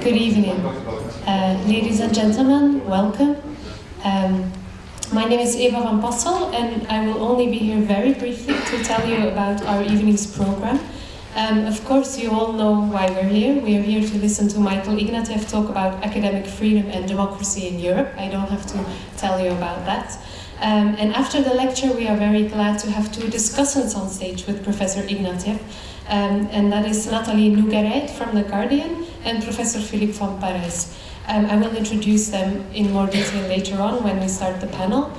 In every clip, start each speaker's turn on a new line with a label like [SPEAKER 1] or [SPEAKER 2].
[SPEAKER 1] Good evening. Ladies and gentlemen, welcome. My name is Eva van Passel, and I will only be here very briefly to tell you about our evening's program. Of course, you all know why we're here. We are here to listen to Michael Ignatieff talk about academic freedom and democracy in Europe. I don't have to tell you about that. And after the lecture, we are very glad to have two discussants on stage with Professor Ignatieff. And that is Nathalie Nougeret from The Guardian and Professor Philippe van Parijs. I will introduce them in more detail later on when we start the panel.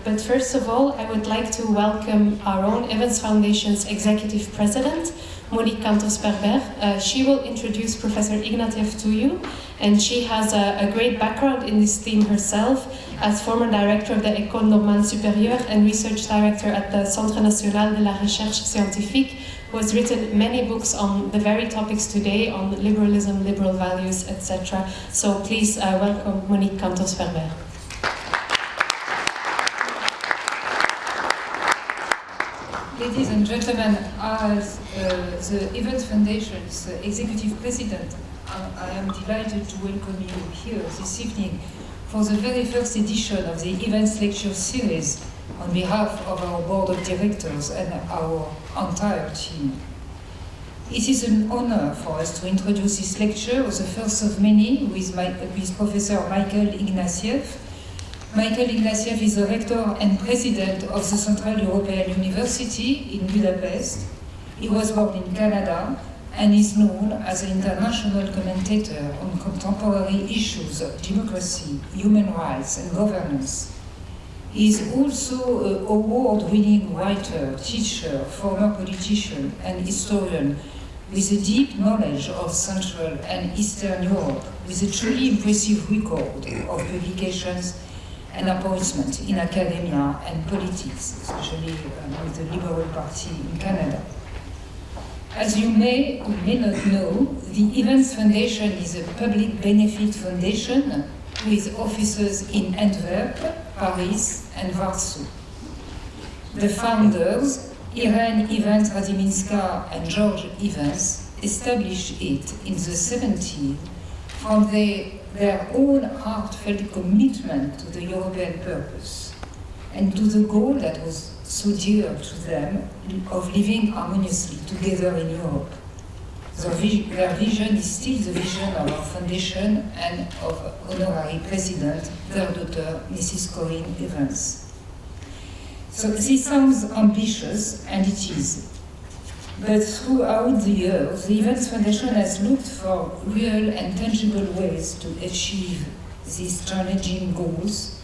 [SPEAKER 1] But first of all, I would like to welcome our own Evans Foundation's Executive President, Monique Cantos-Berber. She will introduce Professor Ignatieff to you, and she has a great background in this theme herself as former director of the École Normale Supérieure and research director at the Centre National de la Recherche Scientifique, who has written many books on the very topics today, on liberalism, liberal values, etc. So please welcome Monique Cantos-Berber.
[SPEAKER 2] Ladies and gentlemen, as the Evans Foundation's Executive President, I am delighted to welcome you here this evening for the very first edition of the Evans Lecture Series on behalf of our Board of Directors and our entire team. It is an honor for us to introduce this lecture, the first of many, with Professor Michael Ignatieff. Michael Ignatieff is the rector and president of the Central European University in Budapest. He was born in Canada and is known as an international commentator on contemporary issues of democracy, human rights, and governance. He is also an award-winning writer, teacher, former politician, and historian with a deep knowledge of Central and Eastern Europe, with a truly impressive record of publications and appointment in academia and politics, especially with the Liberal Party in Canada. As you may or may not know, the Evans Foundation is a public benefit foundation with offices in Antwerp, Paris, and Warsaw. The founders, Irene Evans-Radziminska and George Evans, established it in the 70s from their own heartfelt commitment to the European purpose and to the goal that was so dear to them of living harmoniously together in Europe. Their vision is still the vision of our foundation and of honorary president, their daughter, Mrs. Corinne Evans. So this sounds ambitious, and it is. But throughout the years, the Evans Foundation has looked for real and tangible ways to achieve these challenging goals,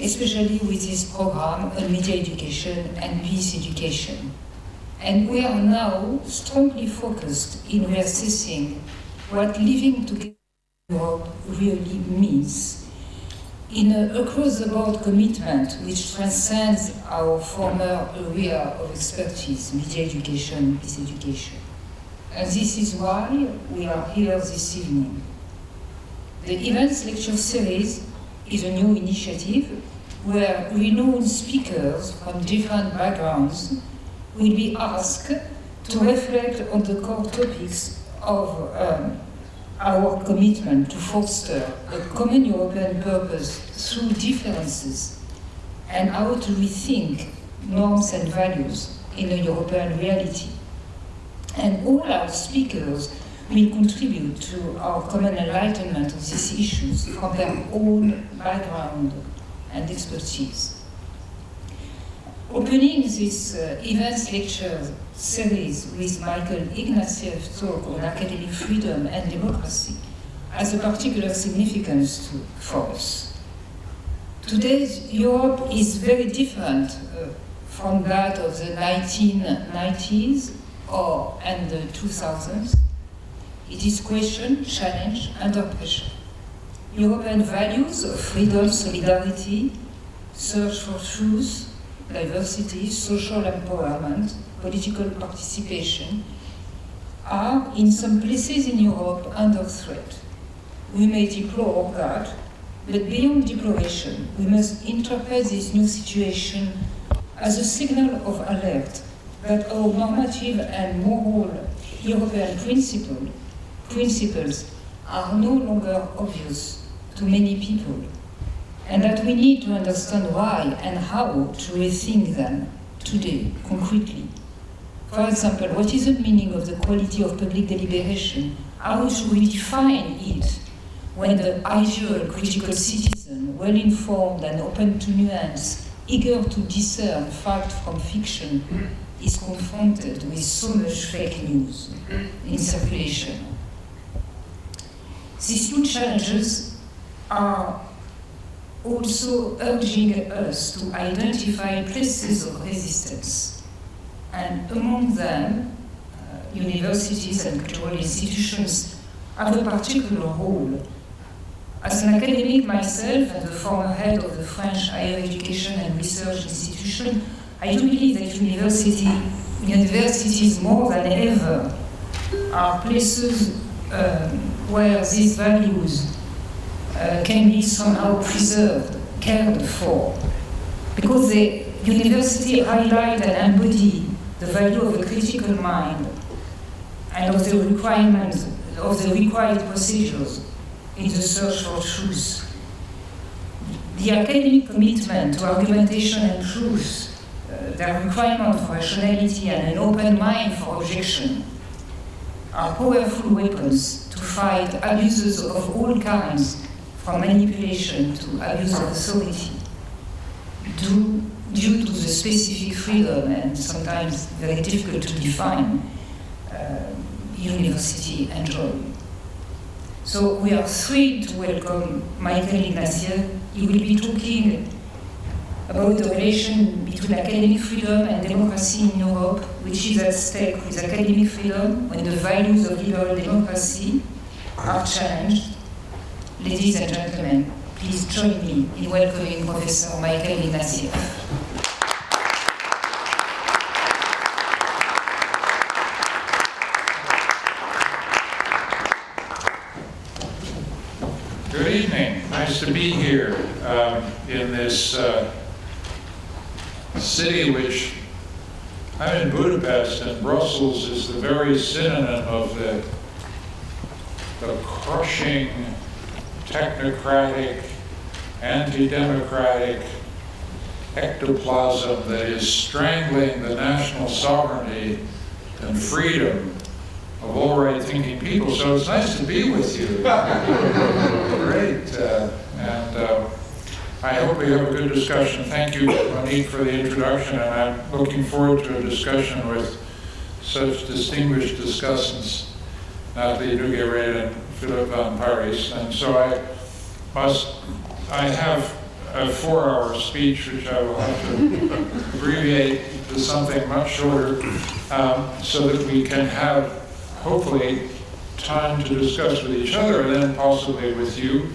[SPEAKER 2] especially with this program on media education and peace education. And we are now strongly focused in reassessing what living together in Europe really means in an across-the-board commitment which transcends our former area of expertise, media education, peace education. And this is why we are here this evening. The Evans Lecture Series is a new initiative where renowned speakers from different backgrounds will be asked to reflect on the core topics of our commitment to foster a common European purpose through differences and how to rethink norms and values in a European reality. And all our speakers will contribute to our common enlightenment of these issues from their own background and expertise. Opening this Evans Lecture Series with Michael Ignatieff's talk on academic freedom and democracy has a particular significance for us. Today's Europe is very different from that of the 1990s and the 2000s. It is questioned, challenged, under pressure. European values of freedom, solidarity, search for truth, diversity, social empowerment, political participation are in some places in Europe under threat. We may deplore that, but beyond deploration, we must interpret this new situation as a signal of alert that our normative and moral European principles are no longer obvious to many people, and that we need to understand why and how to rethink them today, concretely. For example, what is the meaning of the quality of public deliberation? How should we define it when the ideal critical citizen, well-informed and open to nuance, eager to discern fact from fiction, is confronted with so much fake news in circulation? These new challenges are also urging us to identify places of resistance. And among them, universities and cultural institutions have a particular role. As an academic myself and the former head of the French Higher Education and Research Institution, I do believe that universities more than ever are places where these values can be somehow preserved, cared for, because the university highlight and embody the value of a critical mind and of the requirements of the required procedures in the search for truth. The academic commitment to argumentation and truth, their requirement for rationality and an open mind for objection, are powerful weapons to fight abuses of all kinds, from manipulation to abuse of authority, due to the specific freedom and sometimes very difficult to define university enjoy. So we are thrilled to welcome Michael Ignatieff. He will be talking about the relation between academic freedom and democracy in Europe, which is at stake with academic freedom when the values of liberal democracy are challenged. Ladies and gentlemen, please join me in welcoming Professor Michael Ignatieff.
[SPEAKER 3] Good evening. Nice to be here in this city which, I'm in Budapest, and Brussels is the very synonym of the crushing, technocratic, anti-democratic ectoplasm that is strangling the national sovereignty and freedom of all right-thinking people. So it's nice to be with you. Great. And I hope we have a good discussion. Thank you, Monique, for the introduction, and I'm looking forward to a discussion with such distinguished discussants, Nathalie Duguay-Reid and Philippe Van Parijs. And so I have a 4-hour speech, which I will have to abbreviate to something much shorter, so that we can have, hopefully, time to discuss with each other and then possibly with you.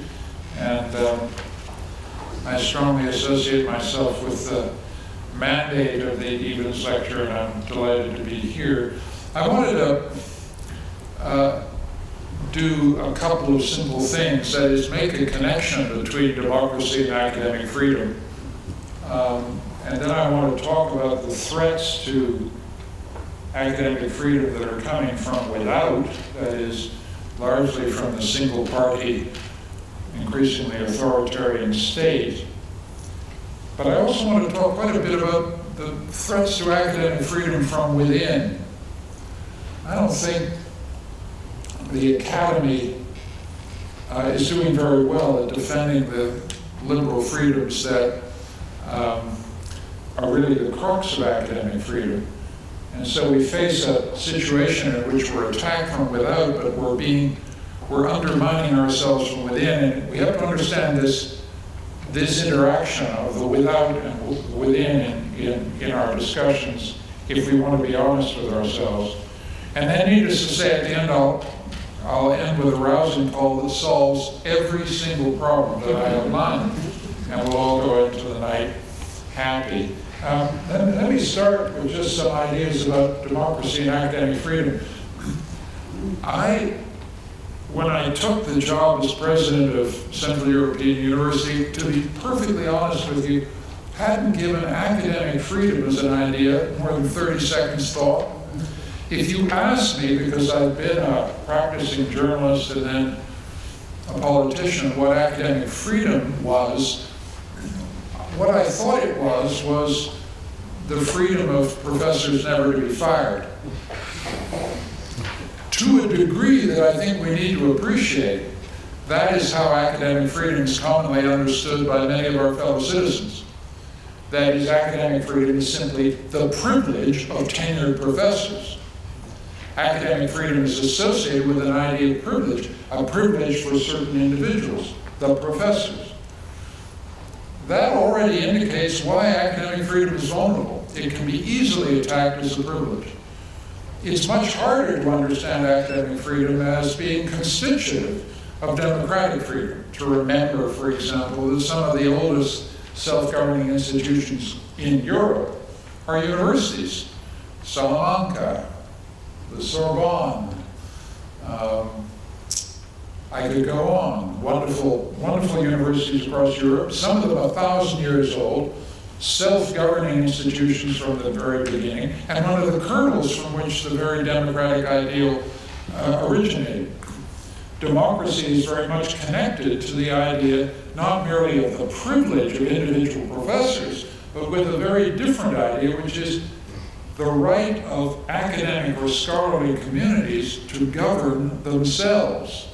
[SPEAKER 3] And I strongly associate myself with the mandate of the Evans Lecture, and I'm delighted to be here. I wanted to do a couple of simple things, that is, make a connection between democracy and academic freedom. And then I want to talk about the threats to academic freedom that are coming from without, that is, largely from the single-party, increasingly authoritarian state. But I also want to talk quite a bit about the threats to academic freedom from within. I don't think the academy is doing very well at defending the liberal freedoms that are really the crux of academic freedom. And so we face a situation in which we're attacked from without, but we're undermining ourselves from within. And we have to understand this interaction of the without and within in our discussions if we want to be honest with ourselves. And then, needless to say, at the end, I'll end with a rousing call that solves every single problem that I outlined, and we'll all go into the night happy. Let me start with just some ideas about democracy and academic freedom. When I took the job as president of Central European University, to be perfectly honest with you, hadn't given academic freedom as an idea more than 30 seconds thought. If you asked me, because I've been a practicing journalist and then a politician, what academic freedom was, what I thought it was the freedom of professors never to be fired. To a degree that I think we need to appreciate, that is how academic freedom is commonly understood by many of our fellow citizens. That is, academic freedom is simply the privilege of tenured professors. Academic freedom is associated with an idea of privilege, a privilege for certain individuals, the professors. That already indicates why academic freedom is vulnerable. It can be easily attacked as a privilege. It's much harder to understand academic freedom as being constitutive of democratic freedom. To remember, for example, that some of the oldest self-governing institutions in Europe are universities. Salamanca, the Sorbonne, I could go on. Wonderful, wonderful universities across Europe, some of them 1,000 years old, self-governing institutions from the very beginning, and one of the kernels from which the very democratic ideal originated. Democracy is very much connected to the idea not merely of the privilege of individual professors, but with a very different idea, which is the right of academic or scholarly communities to govern themselves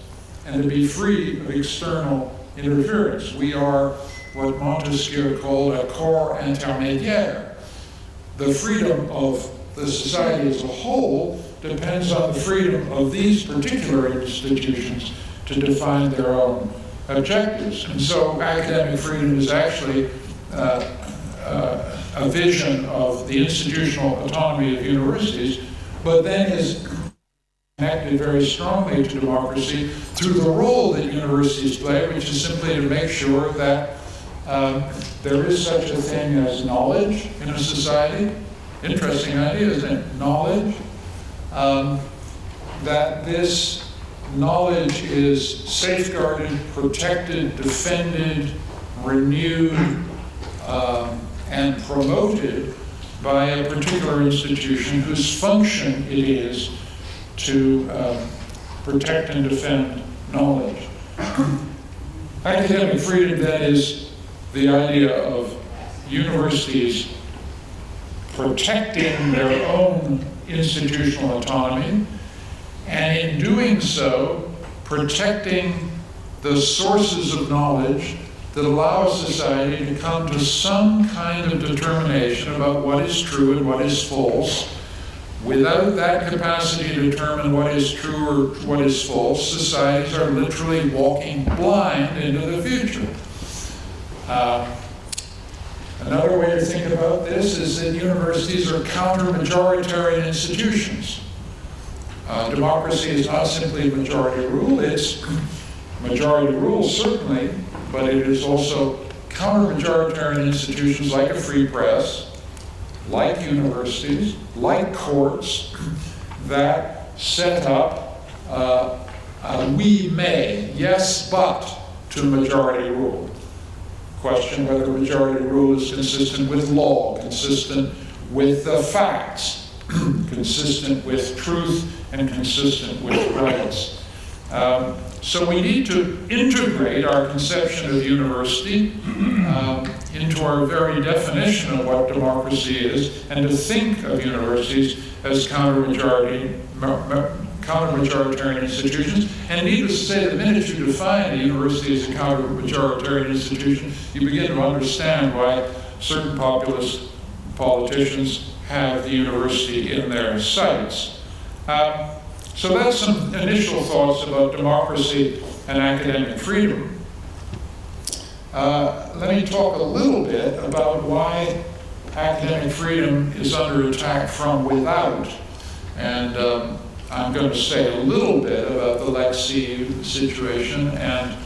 [SPEAKER 3] and to be free of external interference. We are what Montesquieu called a corps intermédiaire. The freedom of the society as a whole depends on the freedom of these particular institutions to define their own objectives. And so academic freedom is actually a vision of the institutional autonomy of universities, but then is connected very strongly to democracy through the role that universities play, which is simply to make sure that there is such a thing as knowledge in a society. Interesting idea, isn't it? Knowledge. That this knowledge is safeguarded, protected, defended, renewed, and promoted by a particular institution whose function it is to protect and defend knowledge. Academic freedom, then, is the idea of universities protecting their own institutional autonomy, and in doing so, protecting the sources of knowledge that allow society to come to some kind of determination about what is true and what is false. Without that capacity to determine what is true or what is false, societies are literally walking blind into the future. Another way to think about this is that universities are counter-majoritarian institutions. Democracy is not simply majority rule, it's majority rule certainly, but it is also counter-majoritarian institutions like a free press, like universities, like courts, that set up we may, yes, but to majority rule. Question whether majority rule is consistent with law, consistent with the facts, consistent with truth, and consistent with rights. So we need to integrate our conception of university into our very definition of what democracy is, and to think of universities as counter-majoritarian institutions. And needless to say, the minute you define a university as a counter-majoritarian institution, you begin to understand why certain populist politicians have the university in their sights. So that's some initial thoughts about democracy and academic freedom. Let me talk a little bit about why academic freedom is under attack from without. And I'm going to say a little bit about the Lex CU situation and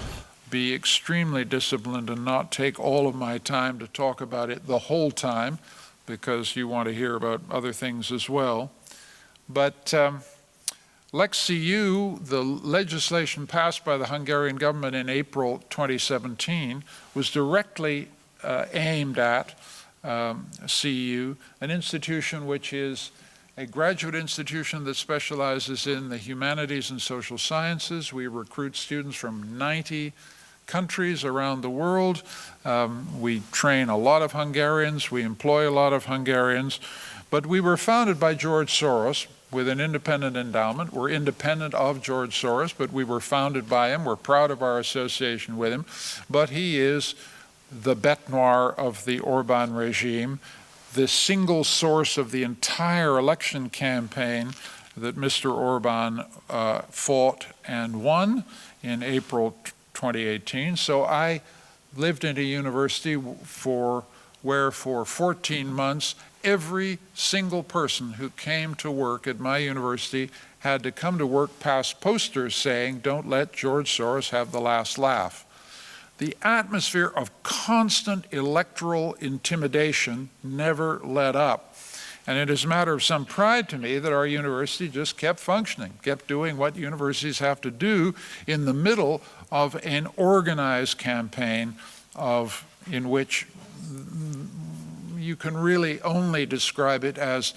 [SPEAKER 3] be extremely disciplined and not take all of my time to talk about it the whole time, because you want to hear about other things as well. But Lex CU, the legislation passed by the Hungarian government in April 2017, was directly aimed at CU, an institution which is a graduate institution that specializes in the humanities and social sciences. We recruit students from 90 countries around the world. We train a lot of Hungarians. We employ a lot of Hungarians. But we were founded by George Soros with an independent endowment. We're independent of George Soros, but we were founded by him. We're proud of our association with him. But he is the bête noire of the Orban regime, the single source of the entire election campaign that Mr. Orban fought and won in April 2018. So I lived in a university where for 14 months, every single person who came to work at my university had to come to work past posters saying, "Don't let George Soros have the last laugh." The atmosphere of constant electoral intimidation never let up. And it is a matter of some pride to me that our university just kept functioning, kept doing what universities have to do in the middle of an organized campaign in which you can really only describe it as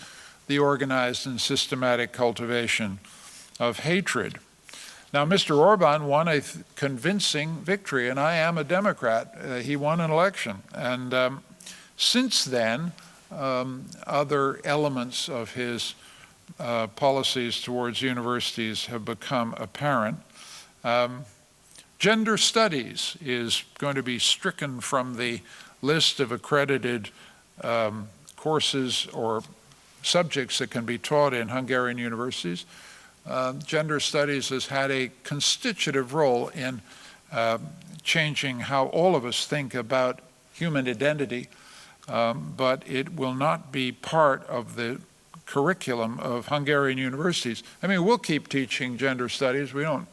[SPEAKER 3] the organized and systematic cultivation of hatred. Now, Mr. Orban won a convincing victory, and I am a Democrat. He won an election. And since then, other elements of his policies towards universities have become apparent. Gender studies is going to be stricken from the list of accredited courses or subjects that can be taught in Hungarian universities. Gender studies has had a constitutive role in changing how all of us think about human identity, but it will not be part of the curriculum of Hungarian universities. I mean, we'll keep teaching gender studies. We don't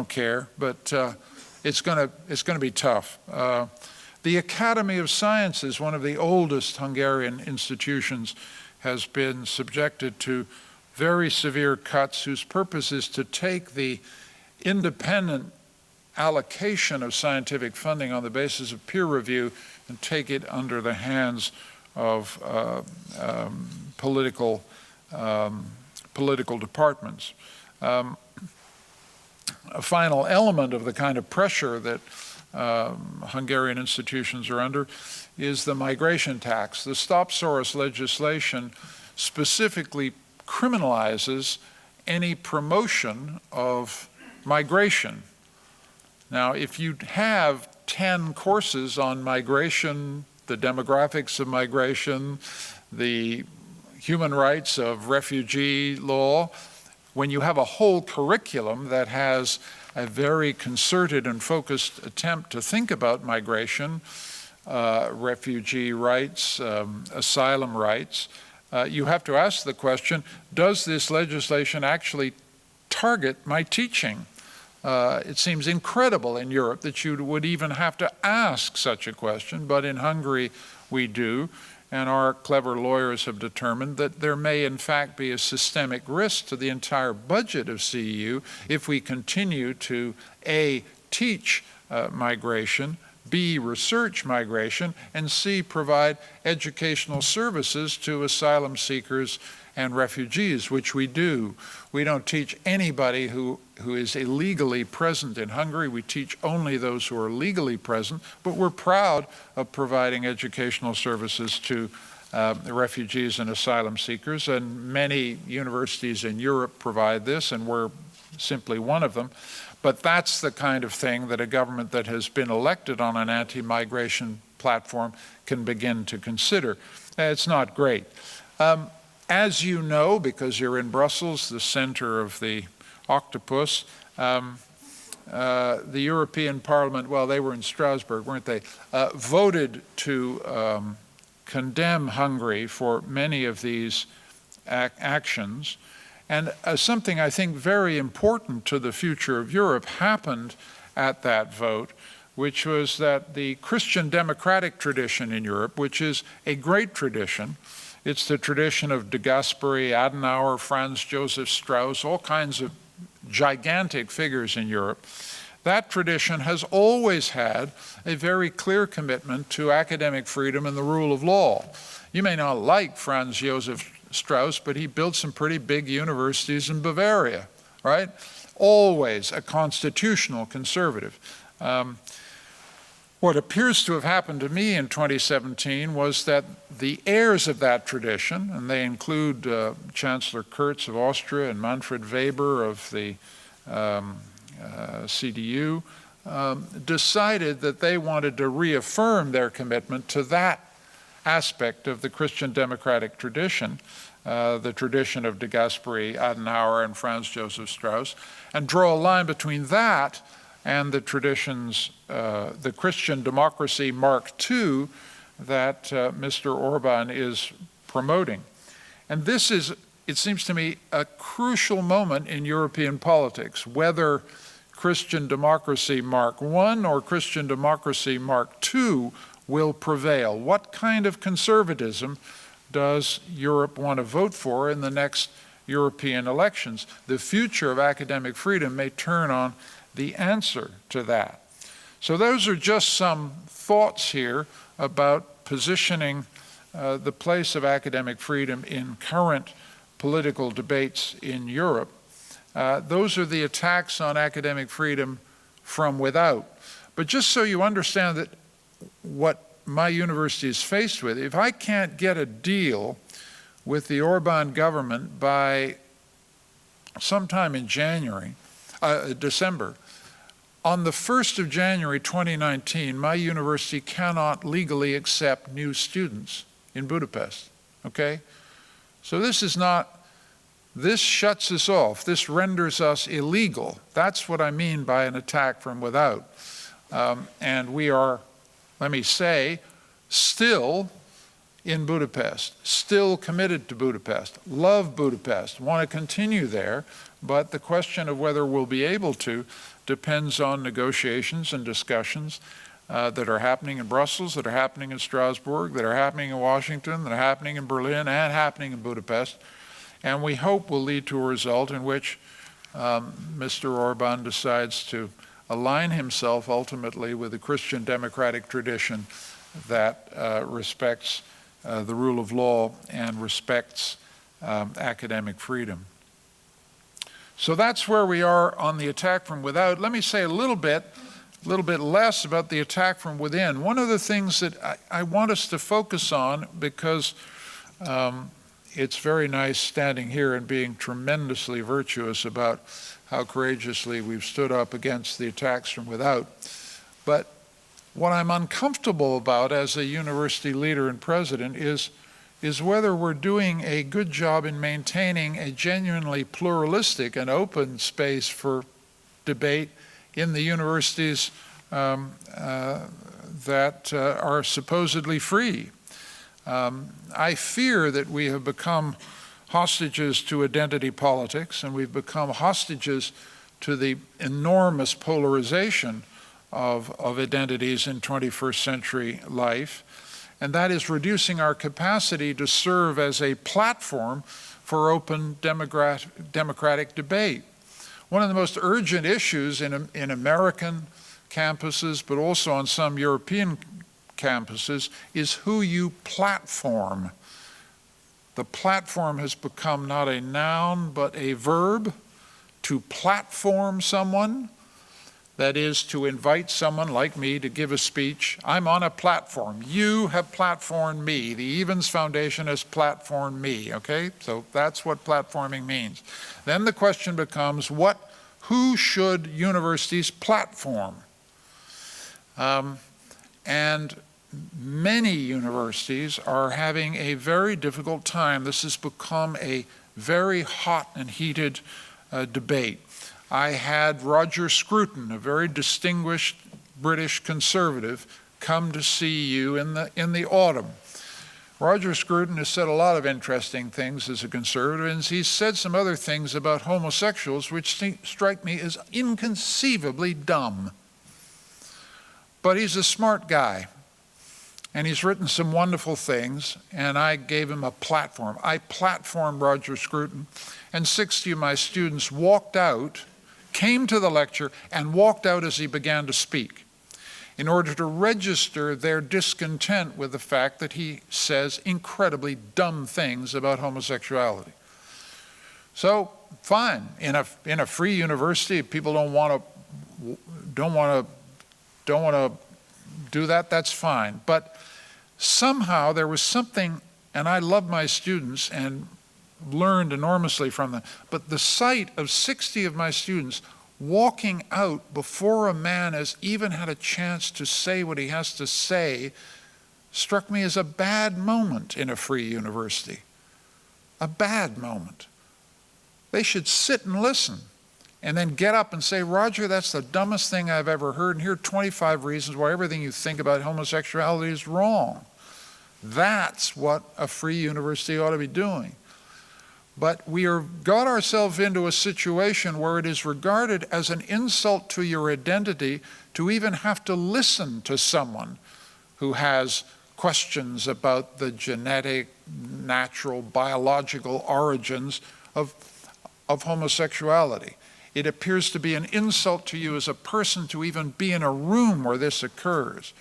[SPEAKER 3] care, but it's going to be tough. The Academy of Sciences, one of the oldest Hungarian institutions, has been subjected to very severe cuts whose purpose is to take the independent allocation of scientific funding on the basis of peer review and take it under the hands of political departments. A final element of the kind of pressure that Hungarian institutions are under is the migration tax. The Stop Soros legislation specifically criminalizes any promotion of migration. Now, if you have 10 courses on migration, the demographics of migration, the human rights of refugee law, when you have a whole curriculum that has a very concerted and focused attempt to think about migration, refugee rights, asylum rights, you have to ask the question, does this legislation actually target my teaching? It seems incredible in Europe that you would even have to ask such a question, but in Hungary we do, and our clever lawyers have determined that there may in fact be a systemic risk to the entire budget of CEU if we continue to A, teach migration, B, research migration, and C, provide educational services to asylum seekers and refugees, which we do. We don't teach anybody who is illegally present in Hungary. We teach only those who are legally present, but we're proud of providing educational services to the refugees and asylum seekers, and many universities in Europe provide this, and we're simply one of them. But that's the kind of thing that a government that has been elected on an anti-migration platform can begin to consider. It's not great. As you know, because you're in Brussels, the center of the octopus, the European Parliament, well, they were in Strasbourg, weren't they, voted to condemn Hungary for many of these actions. And something I think very important to the future of Europe happened at that vote, which was that the Christian democratic tradition in Europe, which is a great tradition, it's the tradition of De Gasperi, Adenauer, Franz Joseph Strauss, all kinds of gigantic figures in Europe. That tradition has always had a very clear commitment to academic freedom and the rule of law. You may not like Franz Josef Strauss, but he built some pretty big universities in Bavaria, right? Always a constitutional conservative. What appears to have happened to me in 2017 was that the heirs of that tradition, and they include Chancellor Kurz of Austria and Manfred Weber of the CDU, decided that they wanted to reaffirm their commitment to that aspect of the Christian democratic tradition, the tradition of de Gasperi, Adenauer, and Franz Josef Strauss, and draw a line between that and the traditions, the Christian democracy Mark II that Mr. Orban is promoting. And this is, it seems to me, a crucial moment in European politics, whether Christian democracy Mark I or Christian democracy Mark II will prevail. What kind of conservatism does Europe want to vote for in the next European elections? The future of academic freedom may turn on the answer to that. So those are just some thoughts here about positioning the place of academic freedom in current political debates in Europe. Those are the attacks on academic freedom from without. But just so you understand that what my university is faced with, if I can't get a deal with the Orban government by sometime in December, on the 1st of January 2019, my university cannot legally accept new students in Budapest, okay? So this is not, this shuts us off. This renders us illegal. That's what I mean by an attack from without. And we are, let me say, still in Budapest, still committed to Budapest, love Budapest, want to continue there, but the question of whether we'll be able to depends on negotiations and discussions that are happening in Brussels, that are happening in Strasbourg, that are happening in Washington, that are happening in Berlin, and happening in Budapest. And we hope will lead to a result in which Mr. Orban decides to align himself ultimately with the Christian democratic tradition that respects the rule of law and respects academic freedom. So that's where we are on the attack from without. Let me say a little bit less about the attack from within. One of the things that I want us to focus on, because it's very nice standing here and being tremendously virtuous about how courageously we've stood up against the attacks from without. But what I'm uncomfortable about as a university leader and president is whether we're doing a good job in maintaining a genuinely pluralistic and open space for debate in the universities that are supposedly free. I fear that we have become hostages to identity politics, and we've become hostages to the enormous polarization of identities in 21st century life. And that is reducing our capacity to serve as a platform for open democratic debate. One of the most urgent issues in American campuses, but also on some European campuses, is who you platform. The platform has become not a noun, but a verb. To platform someone, that is to invite someone like me to give a speech. I'm on a platform. You have platformed me. The Evans Foundation has platformed me, okay? So that's what platforming means. Then the question becomes, who should universities platform? And many universities are having a very difficult time. This has become a very hot and heated debate. I had Roger Scruton, a very distinguished British conservative, come to see you in the autumn. Roger Scruton has said a lot of interesting things as a conservative, and he's said some other things about homosexuals which strike me as inconceivably dumb. But he's a smart guy, and he's written some wonderful things, and I gave him a platform. I platformed Roger Scruton, and 60 of my students walked out, came to the lecture, and walked out as he began to speak. in order to register their discontent with the fact that he says incredibly dumb things about homosexuality. So, fine, in a free university, if people don't want to do that, that's fine. But somehow there was something, and I love my students and learned enormously from them, but the sight of 60 of my students walking out before a man has even had a chance to say what he has to say struck me as a bad moment in a free university. A bad moment. They should sit and listen and then get up and say, Roger, that's the dumbest thing I've ever heard, and here are 25 reasons why everything you think about homosexuality is wrong. That's what a free university ought to be doing. But we got ourselves into a situation where it is regarded as an insult to your identity to even have to listen to someone who has questions about the genetic, natural, biological origins of homosexuality. It appears to be an insult to you as a person to even be in a room where this occurs.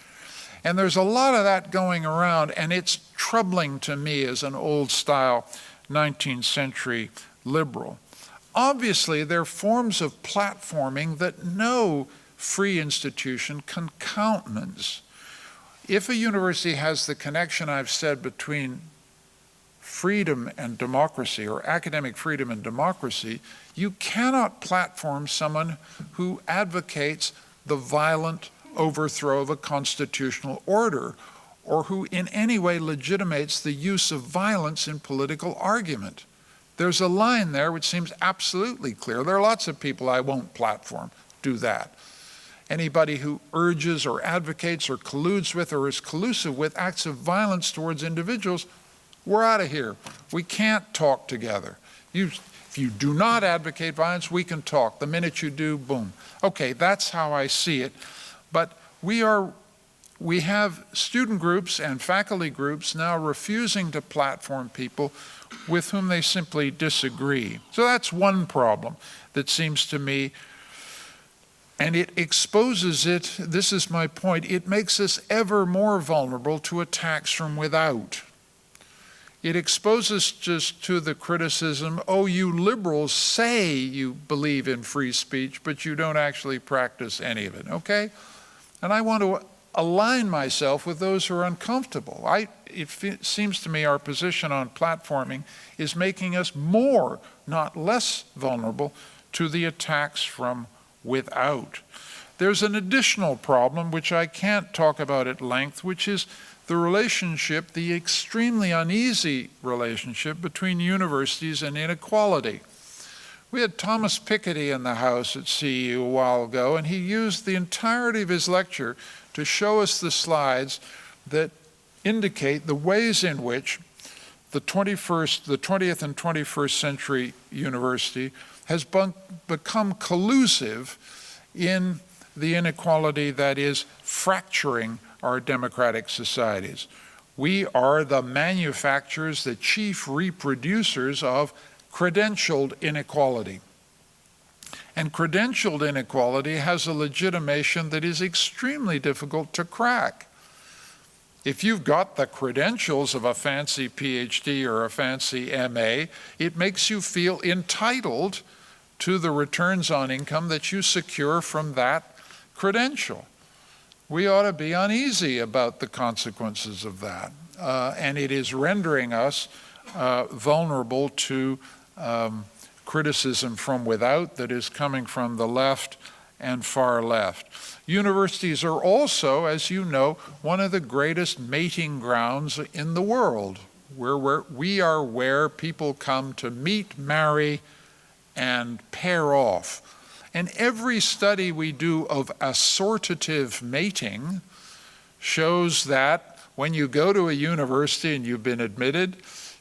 [SPEAKER 3] And there's a lot of that going around, and it's troubling to me as an old-style 19th century liberal. Obviously, there are forms of platforming that no free institution can countenance. If a university has the connection I've said between freedom and democracy, or academic freedom and democracy, you cannot platform someone who advocates the violent overthrow of a constitutional order, or who in any way legitimates the use of violence in political argument. There's a line there which seems absolutely clear. There are lots of people I won't platform do that. Anybody who urges or advocates or colludes with or is collusive with acts of violence towards individuals, we're out of here. We can't talk together. If you do not advocate violence, we can talk. The minute you do, boom. Okay, that's how I see it. But we have student groups and faculty groups now refusing to platform people with whom they simply disagree. So that's one problem that seems to me, and it exposes it, this is my point, it makes us ever more vulnerable to attacks from without. It exposes just to the criticism, oh, you liberals say you believe in free speech, but you don't actually practice any of it, okay? And I want to align myself with those who are uncomfortable. It seems to me our position on platforming is making us more, not less vulnerable to the attacks from without. There's an additional problem which I can't talk about at length, which is the relationship, the extremely uneasy relationship between universities and inequality. We had Thomas Piketty in the house at CU a while ago, and he used the entirety of his lecture to show us the slides that indicate the ways in which the 20th and 21st century university has become collusive in the inequality that is fracturing our democratic societies. We are the manufacturers, the chief reproducers of credentialed inequality. And credentialed inequality has a legitimation that is extremely difficult to crack. If you've got the credentials of a fancy PhD or a fancy MA, it makes you feel entitled to the returns on income that you secure from that credential. We ought to be uneasy about the consequences of that. And it is rendering us vulnerable to criticism from without that is coming from the left and far left. Universities are also, as you know, one of the greatest mating grounds in the world. We are where people come to meet, marry, and pair off. And every study we do of assortative mating shows that when you go to a university and you've been admitted,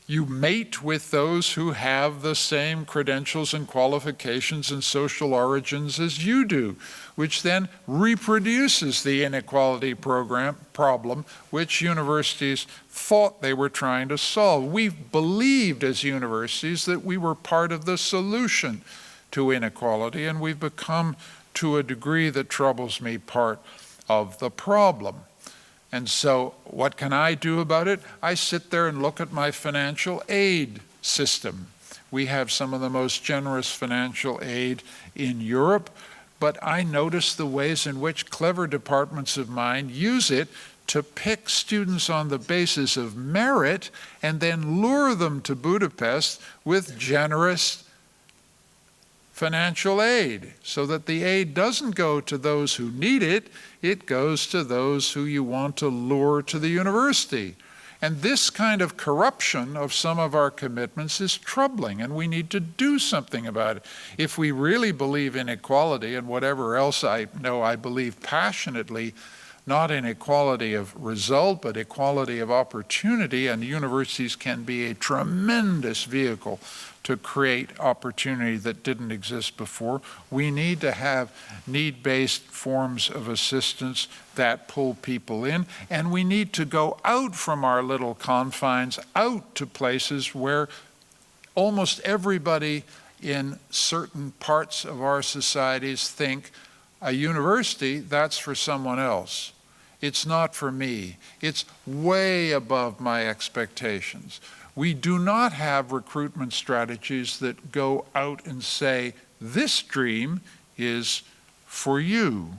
[SPEAKER 3] you mate with those who have the same credentials and qualifications and social origins as you do, which then reproduces the inequality problem which universities thought they were trying to solve. We've believed as universities that we were part of the solution to inequality, and we've become, to a degree that troubles me, part of the problem. And so what can I do about it? I sit there and look at my financial aid system. We have some of the most generous financial aid in Europe, but I notice the ways in which clever departments of mine use it to pick students on the basis of merit and then lure them to Budapest with generous financial aid, so that the aid doesn't go to those who need it, it goes to those who you want to lure to the university. And this kind of corruption of some of our commitments is troubling, and we need to do something about it. If we really believe in equality, and whatever else I know I believe passionately, not in equality of result, but equality of opportunity, and universities can be a tremendous vehicle to create opportunity that didn't exist before. We need to have need-based forms of assistance that pull people in, and we need to go out from our little confines, out to places where almost everybody in certain parts of our societies think a university, that's for someone else. It's not for me. It's way above my expectations. We do not have recruitment strategies that go out and say, this dream is for you.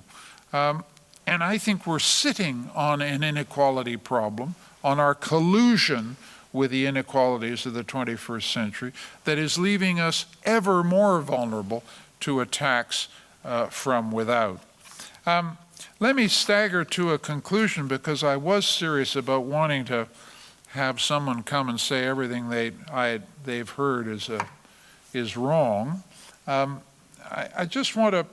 [SPEAKER 3] And I think we're sitting on an inequality problem, on our collusion with the inequalities of the 21st century, that is leaving us ever more vulnerable to attacks from without. Let me stagger to a conclusion, because I was serious about wanting to have someone come and say everything they've heard is wrong. I just want to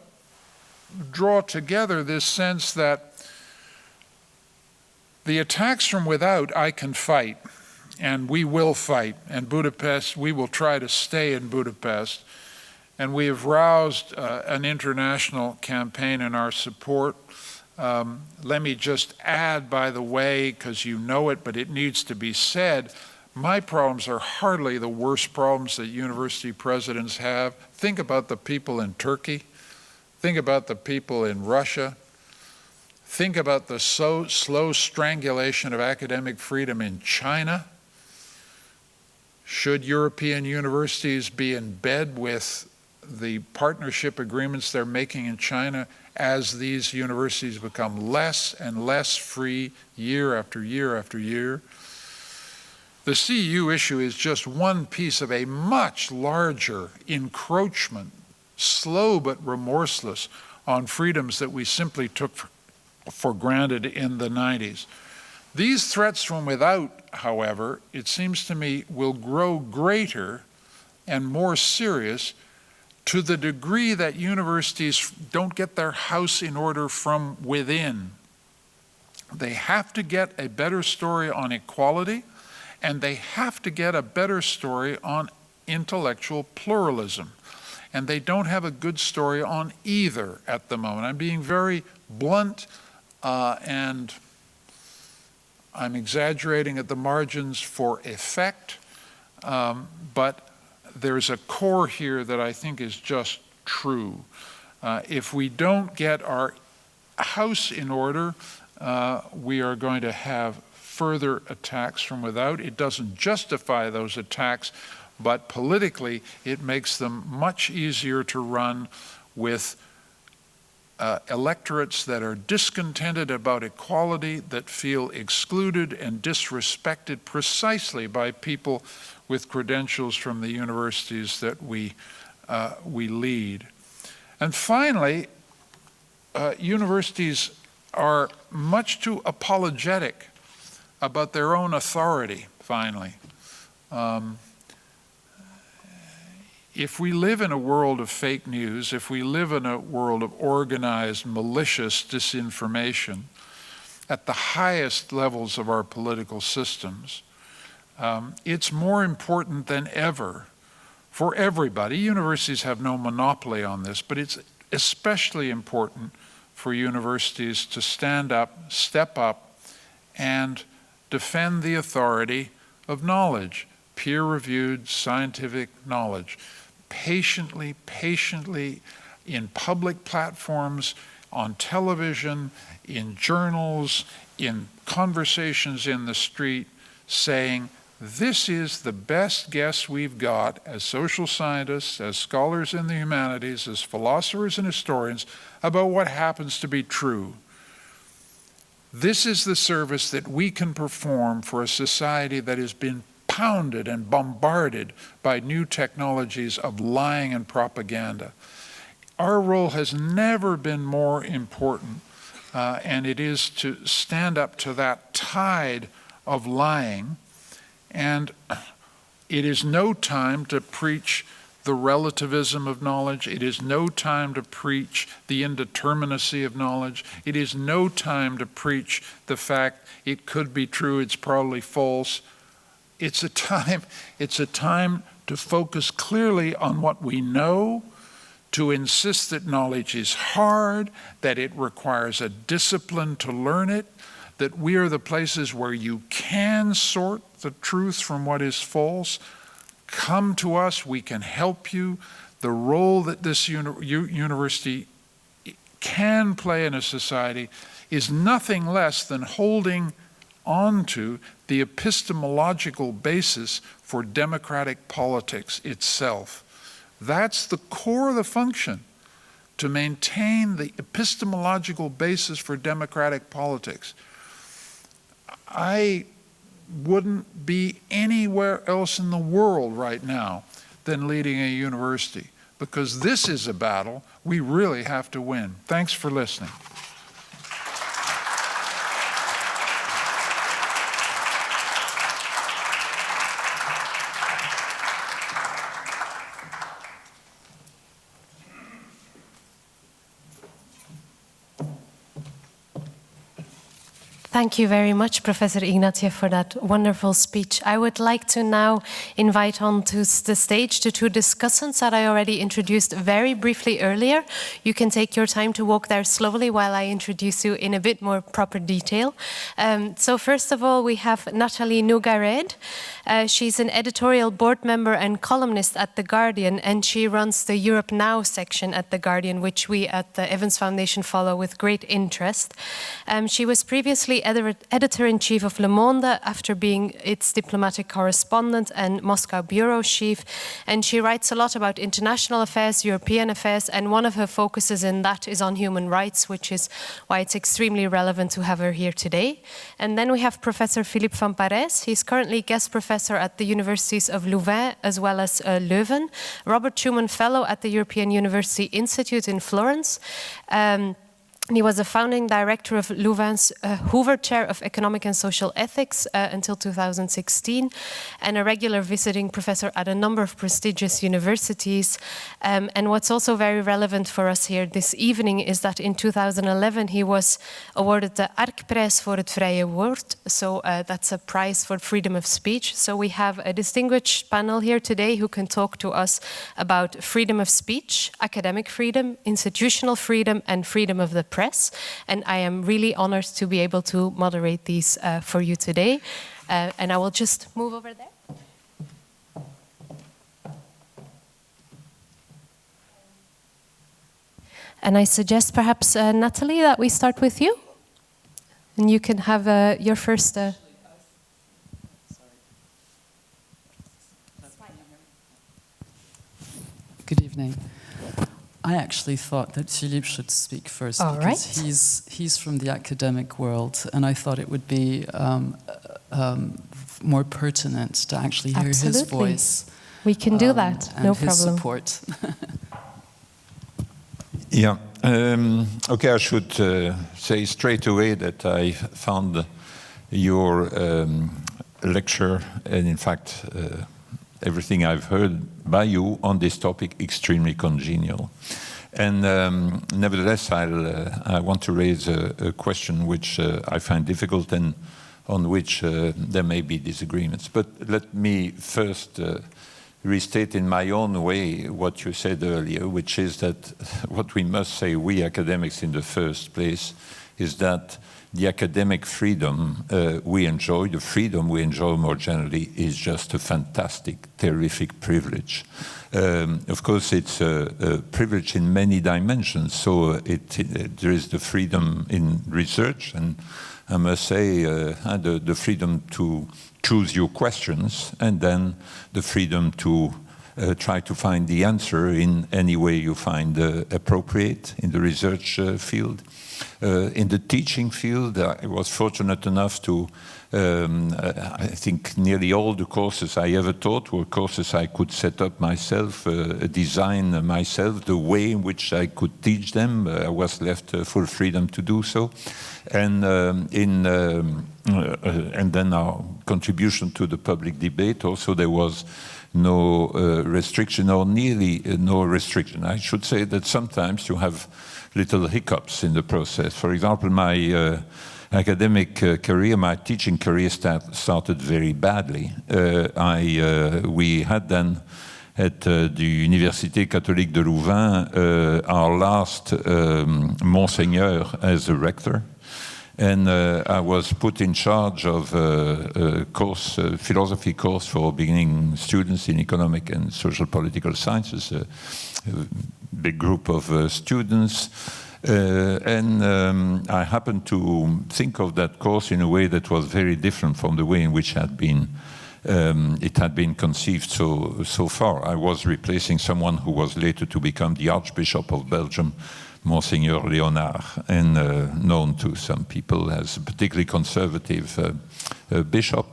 [SPEAKER 3] draw together this sense that the attacks from without I can fight, and we will fight. And Budapest, we will try to stay in Budapest. And we have roused an international campaign in our support. Let me just add, by the way, because you know it, but it needs to be said, my problems are hardly the worst problems that university presidents have. Think about the people in Turkey. Think about the people in Russia. Think about the slow strangulation of academic freedom in China. Should European universities be in bed with the partnership agreements they're making in China as these universities become less and less free year after year after year? The CEU issue is just one piece of a much larger encroachment, slow but remorseless, on freedoms that we simply took for granted in the 90s. These threats from without, however, it seems to me, will grow greater and more serious to the degree that universities don't get their house in order from within. They have to get a better story on equality, and they have to get a better story on intellectual pluralism. And they don't have a good story on either at the moment. I'm being very blunt, and I'm exaggerating at the margins for effect, but there's a core here that I think is just true. If we don't get our house in order, we are going to have further attacks from without. It doesn't justify those attacks, but politically it makes them much easier to run with electorates that are discontented about equality, that feel excluded and disrespected precisely by people with credentials from the universities that we lead. And finally, universities are much too apologetic about their own authority, finally. If we live in a world of fake news, if we live in a world of organized, malicious disinformation at the highest levels of our political systems, it's more important than ever for everybody. Universities have no monopoly on this, but it's especially important for universities to stand up, step up, and defend the authority of knowledge, peer-reviewed scientific knowledge. Patiently, in public platforms, on television, in journals, in conversations in the street, saying, this is the best guess we've got as social scientists, as scholars in the humanities, as philosophers and historians about what happens to be true. This is the service that we can perform for a society that has been pounded and bombarded by new technologies of lying and propaganda. Our role has never been more important, and it is to stand up to that tide of lying. And it is no time to preach the relativism of knowledge. It is no time to preach the indeterminacy of knowledge. It is no time to preach the fact it could be true, it's probably false. It's a time to focus clearly on what we know, to insist that knowledge is hard, that it requires a discipline to learn it, that we are the places where you can sort the truth from what is false. Come to us, we can help you. The role that this university can play in a society is nothing less than holding on to the epistemological basis for democratic politics itself. That's the core of the function, to maintain the epistemological basis for democratic politics. I wouldn't be anywhere else in the world right now than leading a university, because this is a battle we really have to win. Thanks for listening.
[SPEAKER 1] Thank you very much, Professor Ignatieff, for that wonderful speech. I would like to now invite onto the stage the two discussants that I already introduced very briefly earlier. You can take your time to walk there slowly while I introduce you in a bit more proper detail. So first of all, we have Nathalie Nougared. She's an editorial board member and columnist at The Guardian, and she runs the Europe Now section at The Guardian, which we at the Evans Foundation follow with great interest. She was previously editor-in-chief of Le Monde after being its diplomatic correspondent and Moscow bureau chief, and she writes a lot about international affairs, European affairs, and one of her focuses in that is on human rights, which is why it's extremely relevant to have her here today. And then we have Professor Philippe van Parijs. He's currently guest professor at the universities of Louvain as well as Leuven, Robert Schuman Fellow at the European University Institute in Florence. He was a founding director of Louvain's Hoover Chair of Economic and Social Ethics until 2016, and a regular visiting professor at a number of prestigious universities. And what's also very relevant for us here this evening is that in 2011 he was awarded the Arkprijs voor het vrije woord, so that's a prize for freedom of speech. So we have a distinguished panel here today who can talk to us about freedom of speech, academic freedom, institutional freedom, and freedom of the press. And I am really honored to be able to moderate these for you today. And I will just move over there. And I suggest perhaps, Nathalie, that we start with you. And you can have your first...
[SPEAKER 4] Good evening. I actually thought that Philippe should speak first because he's from the academic world, and I thought it would be more pertinent to actually hear his voice.
[SPEAKER 1] We can do that, no problem.
[SPEAKER 4] His support.
[SPEAKER 5] Yeah. Okay, I should say straight away that I found your lecture, and in fact, everything I've heard by you on this topic extremely congenial. And nevertheless, I want to raise a question which I find difficult and on which there may be disagreements. But let me first restate in my own way what you said earlier, which is that what we must say, we academics in the first place, is that the academic freedom we enjoy, the freedom we enjoy more generally, is just a fantastic, terrific privilege. Of course, it's a privilege in many dimensions. So there is the freedom in research, and I must say the freedom to choose your questions, and then the freedom to try to find the answer in any way you find appropriate in the research field. In the teaching field, I was fortunate enough to, I think nearly all the courses I ever taught were courses I could set up myself, design myself, the way in which I could teach them. I was left full freedom to do so. And then our contribution to the public debate, also there was no restriction, or nearly no restriction. I should say that sometimes you have little hiccups in the process. For example, my academic career, my teaching career started very badly. We had then at the Université Catholique de Louvain our last Monseigneur as a rector. And I was put in charge of a course, philosophy course for beginning students in economic and social political sciences, a big group of students. I happened to think of that course in a way that was very different from the way in which it had been conceived so far. I was replacing someone who was later to become the Archbishop of Belgium, Monseigneur Léonard, and known to some people as a particularly conservative bishop.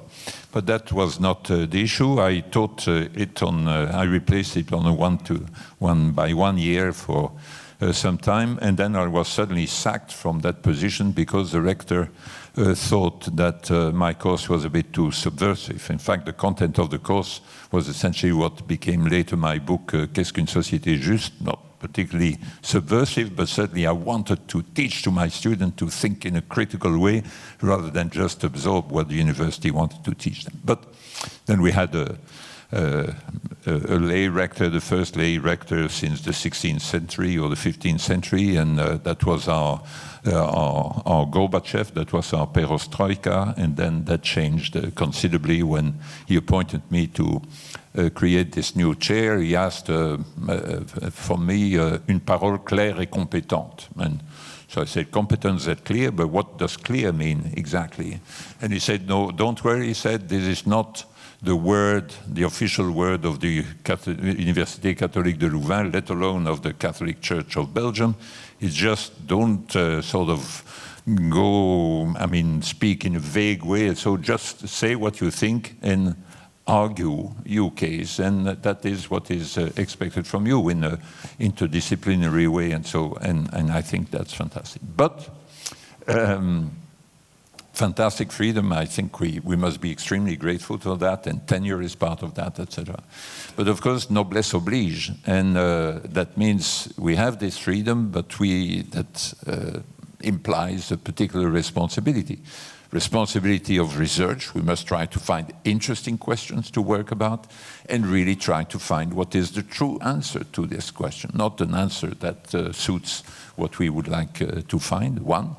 [SPEAKER 5] But that was not the issue. I taught it on, I replaced it on a 1 by 1 year for some time, and then I was suddenly sacked from that position because the rector thought that my course was a bit too subversive. In fact, the content of the course was essentially what became later my book, Qu'est-ce qu'une société juste? Not particularly subversive, but certainly I wanted to teach to my students to think in a critical way rather than just absorb what the university wanted to teach them. But then we had a lay rector, the first lay rector since the 16th century or the 15th century, and that was our Gorbachev, that was our perestroika, and then that changed considerably when he appointed me to create this new chair. He asked from me une parole claire et compétente. And so I said, competence and clear, but what does clear mean exactly? And he said, no, don't worry, he said, this is not the word, the official word of the Université Catholique de Louvain, let alone of the Catholic Church of Belgium. It's just don't sort of speak in a vague way. So just say what you think and argue your case, and that is what is expected from you in an interdisciplinary way, and I think that's fantastic. But fantastic freedom, I think we must be extremely grateful to that, and tenure is part of that, etc. But of course, noblesse oblige, and that means we have this freedom, but that implies a particular responsibility. Responsibility of research. We must try to find interesting questions to work about and really try to find what is the true answer to this question, not an answer that suits what we would like to find. One,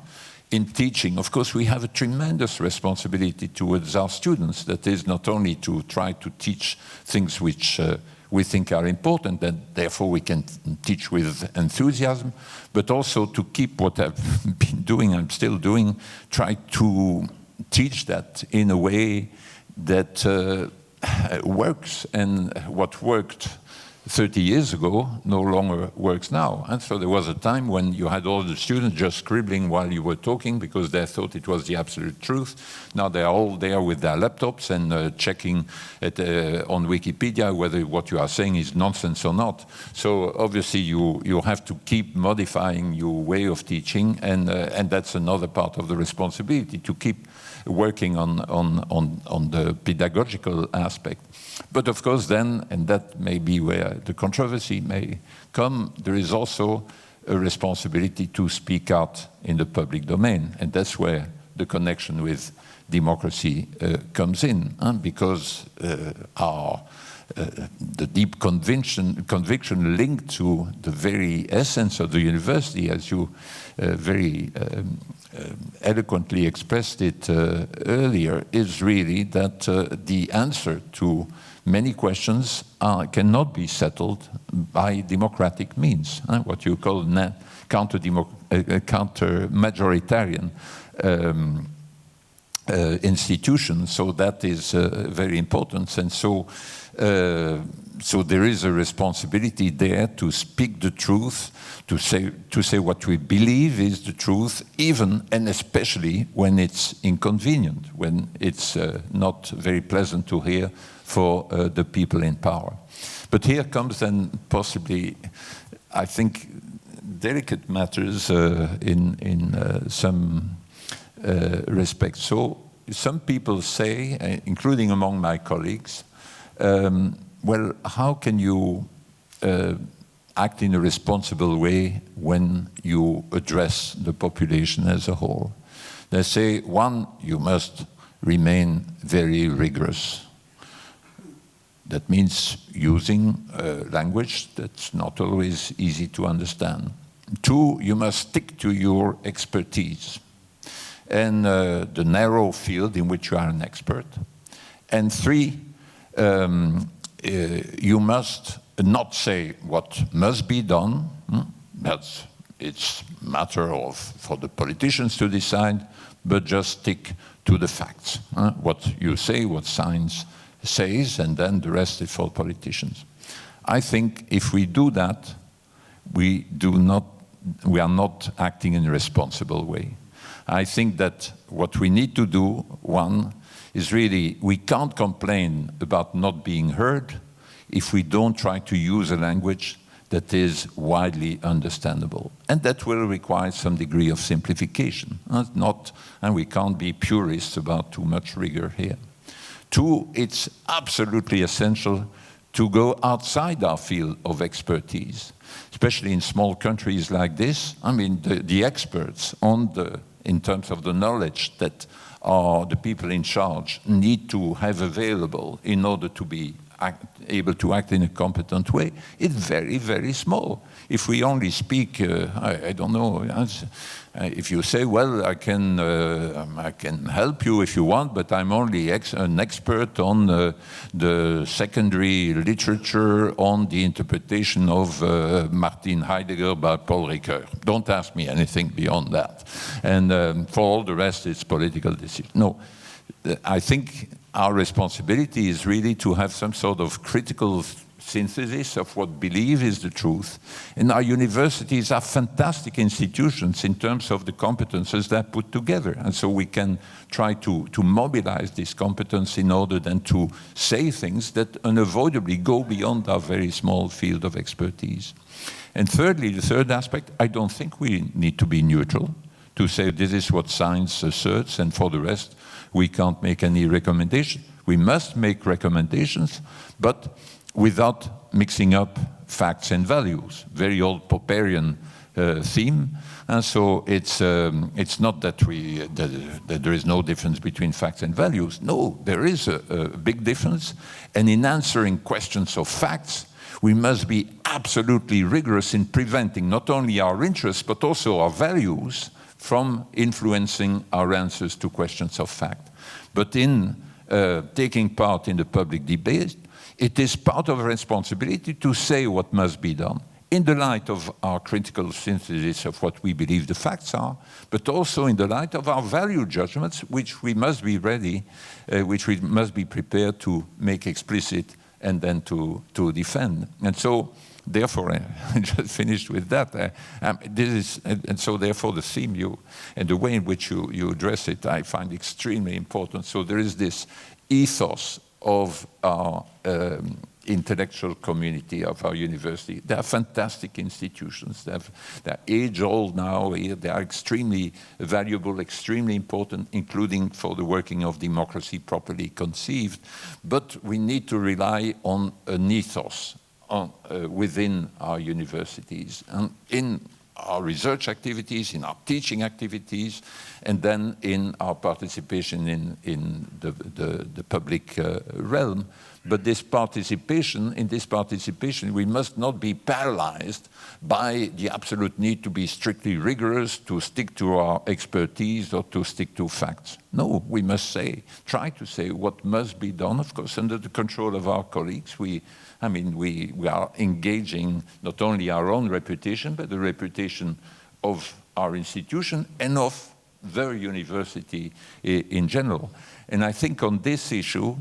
[SPEAKER 5] in teaching, of course, we have a tremendous responsibility towards our students. That is not only to try to teach things which we think are important, and therefore we can teach with enthusiasm, but also to keep what I've been doing, I'm still doing, try to teach that in a way that works, and what worked 30 years ago no longer works now. And so there was a time when you had all the students just scribbling while you were talking because they thought it was the absolute truth. Now they're all there with their laptops and checking on Wikipedia whether what you are saying is nonsense or not. So obviously you have to keep modifying your way of teaching, and that's another part of the responsibility, to keep working on the pedagogical aspect. But of course then, and that may be where the controversy may come, there is also a responsibility to speak out in the public domain, and that's where the connection with democracy comes in, because the deep conviction linked to the very essence of the university, as you very eloquently expressed it earlier, is really that the answer to many questions cannot be settled by democratic means, what you call counter-majoritarian institutions. So that is very important. And so there is a responsibility there to speak the truth, to say what we believe is the truth, even and especially when it's inconvenient, when it's not very pleasant to hear for the people in power. But here comes then possibly, I think, delicate matters in some respects. So some people say, including among my colleagues, well, how can you act in a responsible way when you address the population as a whole? They say, one, you must remain very rigorous. That means using language that's not always easy to understand. Two, you must stick to your expertise and the narrow field in which you are an expert. And three, you must not say what must be done. That's it's matter of for the politicians to decide, but just stick to the facts. What you say, what science says, and then the rest is for politicians. I think if we do that, we are not acting in a responsible way. I think that what we need to do, one, is really, we can't complain about not being heard if we don't try to use a language that is widely understandable. And that will require some degree of simplification. And we can't be purists about too much rigor here. Two, it's absolutely essential to go outside our field of expertise, especially in small countries like this. I mean, the experts in terms of the knowledge that the people in charge need to have available in order to be able to act in a competent way, it's very, very small. If we only speak, I don't know, if you say, well, I can help you if you want, but I'm only an expert on the secondary literature on the interpretation of Martin Heidegger by Paul Ricoeur. Don't ask me anything beyond that. And for all the rest, it's political decision. No, I think our responsibility is really to have some sort of critical synthesis of what believe is the truth. And our universities are fantastic institutions in terms of the competences they're put together. And so we can try to mobilize this competence in order then to say things that unavoidably go beyond our very small field of expertise. And thirdly, the third aspect, I don't think we need to be neutral to say this is what science asserts, and for the rest, we can't make any recommendation. We must make recommendations, but without mixing up facts and values. Very old Popperian theme. And so it's not that that there is no difference between facts and values. No, there is a big difference. And in answering questions of facts, we must be absolutely rigorous in preventing not only our interests, but also our values from influencing our answers to questions of fact. But in taking part in the public debate, it is part of our responsibility to say what must be done in the light of our critical synthesis of what we believe the facts are, but also in the light of our value judgments, which we must be ready, which we must be prepared to make explicit and then to defend. And so, therefore, I just finished with that. And so therefore the theme and the way in which you address it, I find extremely important. So there is this ethos of our intellectual community, of our university. They are fantastic institutions. They're age-old now. They are extremely valuable, extremely important, including for the working of democracy properly conceived. But we need to rely on an ethos within our universities. And in our research activities, in our teaching activities, and then in our participation in the public realm. But in this participation, we must not be paralyzed by the absolute need to be strictly rigorous, to stick to our expertise or to stick to facts. No, we must try to say what must be done, of course, under the control of our colleagues. We are engaging not only our own reputation, but the reputation of our institution and of the university in general. And I think on this issue,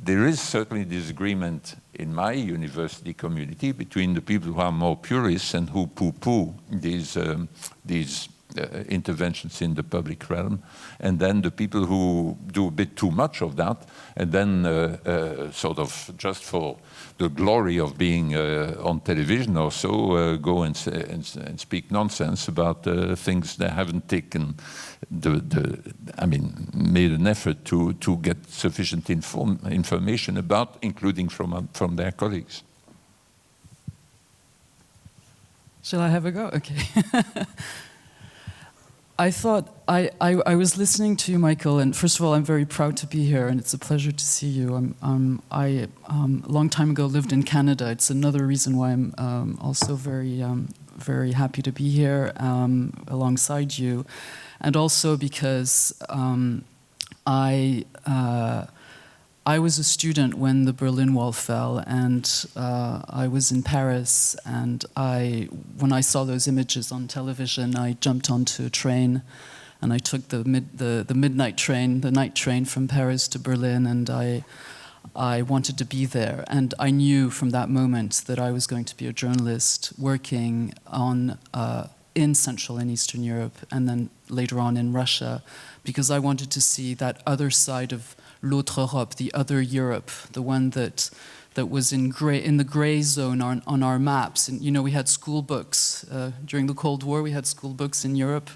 [SPEAKER 5] there is certainly disagreement in my university community between the people who are more purists and who poo-poo these interventions in the public realm, and then the people who do a bit too much of that, and then sort of just for the glory of being on television or so, go and speak nonsense about things they haven't taken made an effort to get sufficient information about, including from their colleagues.
[SPEAKER 4] Shall I have a go? Okay. I thought, I was listening to you, Michael, and first of all, I'm very proud to be here, and it's a pleasure to see you. I a long time ago lived in Canada. It's another reason why I'm also very happy to be here alongside you, and also because I was a student when the Berlin Wall fell, and I was in Paris, and when I saw those images on television, I jumped onto a train, and I took the midnight train, the night train from Paris to Berlin, and I wanted to be there. And I knew from that moment that I was going to be a journalist working in Central and Eastern Europe, and then later on in Russia, because I wanted to see that other side of l'autre Europe, the other Europe, the one that was in the gray zone on our maps. And we had school books during the Cold War. We had school books in Europe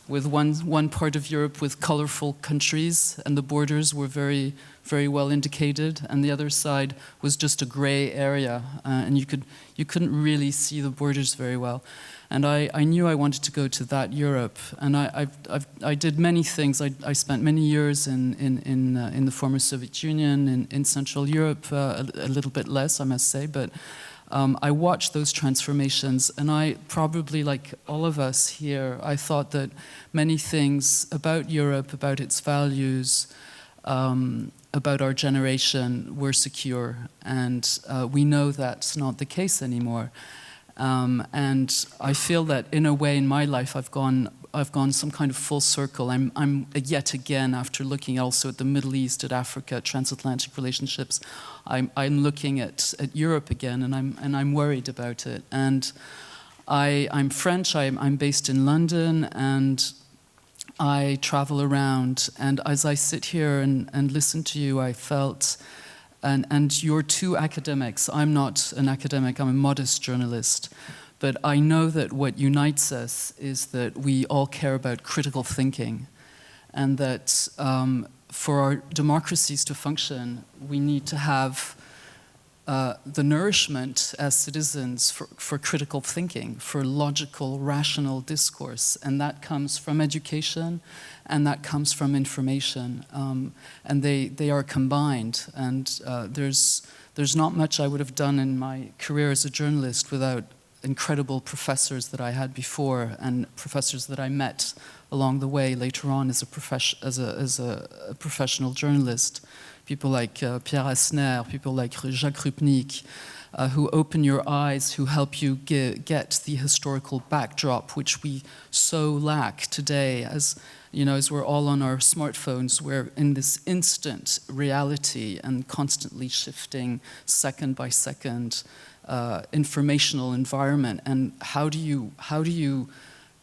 [SPEAKER 4] with one part of Europe with colorful countries, and the borders were very, very well indicated, and the other side was just a gray area, and you couldn't really see the borders very well. And I knew I wanted to go to that Europe, and I did many things. I spent many years in the former Soviet Union, in Central Europe, a little bit less, I must say, but I watched those transformations, and I probably, like all of us here, I thought that many things about Europe, about its values, about our generation were secure, and we know that's not the case anymore. And I feel that in a way in my life I've gone some kind of full circle. I'm yet again, after looking also at the Middle East, at Africa, transatlantic relationships, I'm looking at Europe again, and I'm worried about it. And I'm French. I'm based in London, and I travel around. And as I sit here and listen to you, I felt. And you're two academics. I'm not an academic, I'm a modest journalist. But I know that what unites us is that we all care about critical thinking, and that for our democracies to function, we need to have the nourishment as citizens for critical thinking, for logical, rational discourse. And that comes from education, and that comes from information, and they are combined. And there's not much I would have done in my career as a journalist without incredible professors that I had before, and professors that I met along the way later on as a professional journalist. People like Pierre Asner, people like Jacques Rupnik, who open your eyes, who help you get the historical backdrop, which we so lack today. As we're all on our smartphones, we're in this instant reality and constantly shifting second by second informational environment. And how do you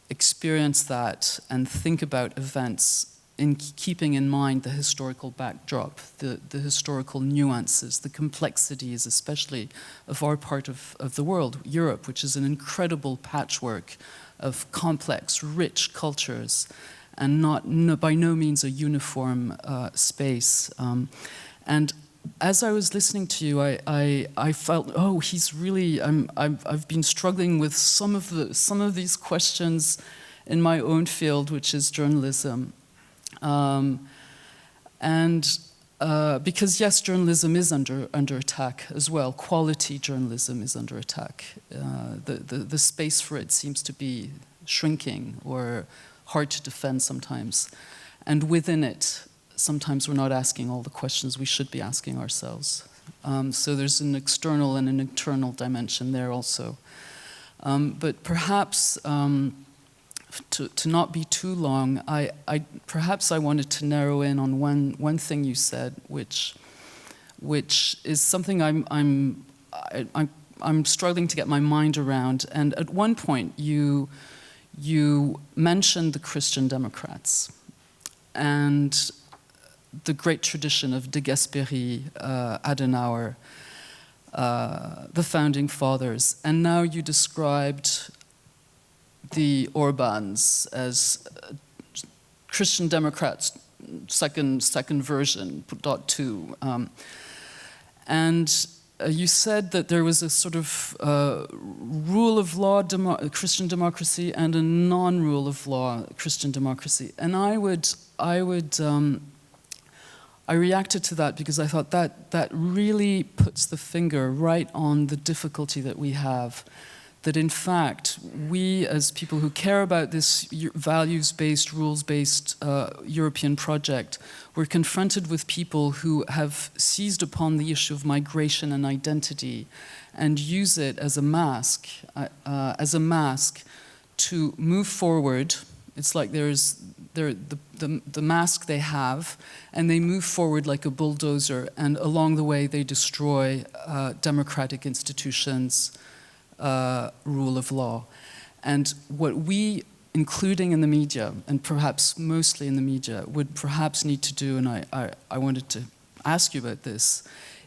[SPEAKER 4] experience that and think about events in keeping in mind the historical backdrop, the historical nuances, the complexities, especially of our part of the world, Europe, which is an incredible patchwork of complex, rich cultures, and by no means a uniform space. And as I was listening to you, I felt, oh, he's really. I've been struggling with some of these questions in my own field, which is journalism, because yes, journalism is under attack as well. Quality journalism is under attack. The space for it seems to be shrinking or hard to defend sometimes, and within it, sometimes we're not asking all the questions we should be asking ourselves. So there's an external and an internal dimension there also. But perhaps, to not be too long, perhaps I wanted to narrow in on one thing you said, which is something I'm struggling to get my mind around. And at one point, you mentioned the Christian Democrats and the great tradition of de Gasperi, Adenauer, the founding fathers, and now you described the Orbáns as Christian Democrats, second version, .2, and you said that there was a sort of rule of law Christian democracy and a non-rule of law Christian democracy, and I reacted to that because I thought that really puts the finger right on the difficulty that we have. That in fact, we as people who care about this values-based, rules-based European project, we're confronted with people who have seized upon the issue of migration and identity and use it as a mask to move forward. It's like the mask they have, and they move forward like a bulldozer, and along the way they destroy democratic institutions, rule of law. And what we, including in the media, and perhaps mostly in the media, would perhaps need to do, and I wanted to ask you about this,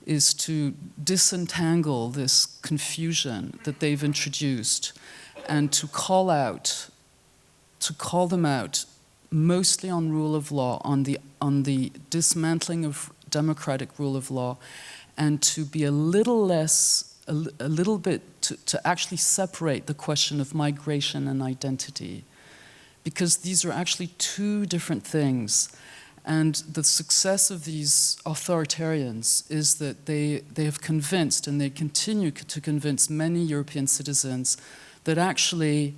[SPEAKER 4] is to disentangle this confusion that they've introduced and to call them out mostly on rule of law, on the dismantling of democratic rule of law, and to be a little bit to actually separate the question of migration and identity, because these are actually two different things. And the success of these authoritarians is that they have convinced, and they continue to convince many European citizens that actually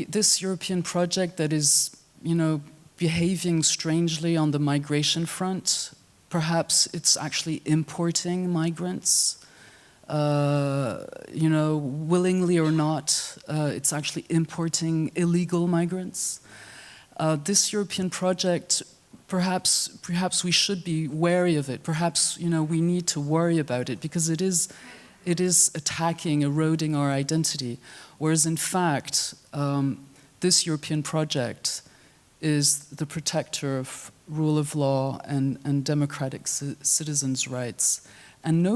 [SPEAKER 4] this European project that is, behaving strangely on the migration front, perhaps it's actually importing migrants, willingly or not, it's actually importing illegal migrants. This European project, perhaps we should be wary of it. Perhaps, we need to worry about it because it is attacking, eroding our identity. Whereas in fact, this European project is the protector of rule of law and democratic citizens' rights. And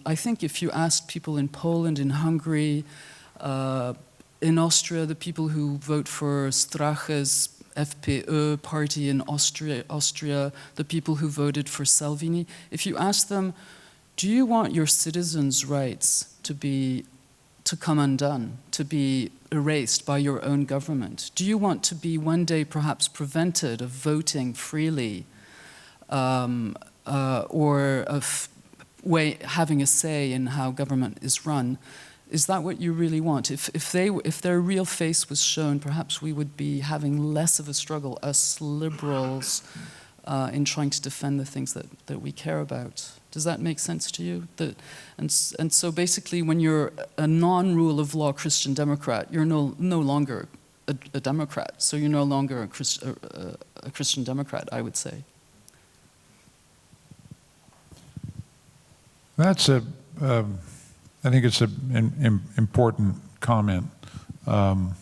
[SPEAKER 4] I think if you asked people in Poland, in Hungary, in Austria, the people who vote for Strache's FPÖ party in Austria, the people who voted for Salvini, if you ask them, do you want your citizens' rights to come undone, to be erased by your own government? Do you want to be one day perhaps prevented of voting freely or of having a say in how government is run? Is that what you really want? If their real face was shown, perhaps we would be having less of a struggle, us liberals, in trying to defend the things that we care about. Does that make sense to you? And so basically, when you're a non-rule of law Christian Democrat, you're no longer a Democrat. So you're no longer a Christian Democrat, I would say.
[SPEAKER 3] That's I think it's an important comment. The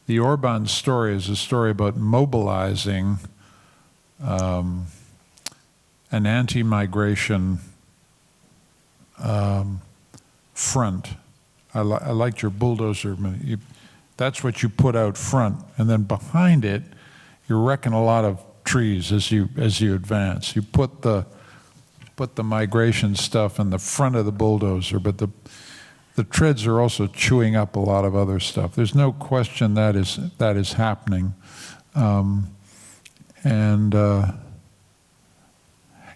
[SPEAKER 3] Orbán story is a story about mobilizing an anti-migration front. I liked your bulldozer. That's what you put out front, and then behind it, you're wrecking a lot of
[SPEAKER 6] trees as you advance. You put the migration stuff in the front of the bulldozer, but the treads are also chewing up a lot of other stuff. There's no question that is happening, and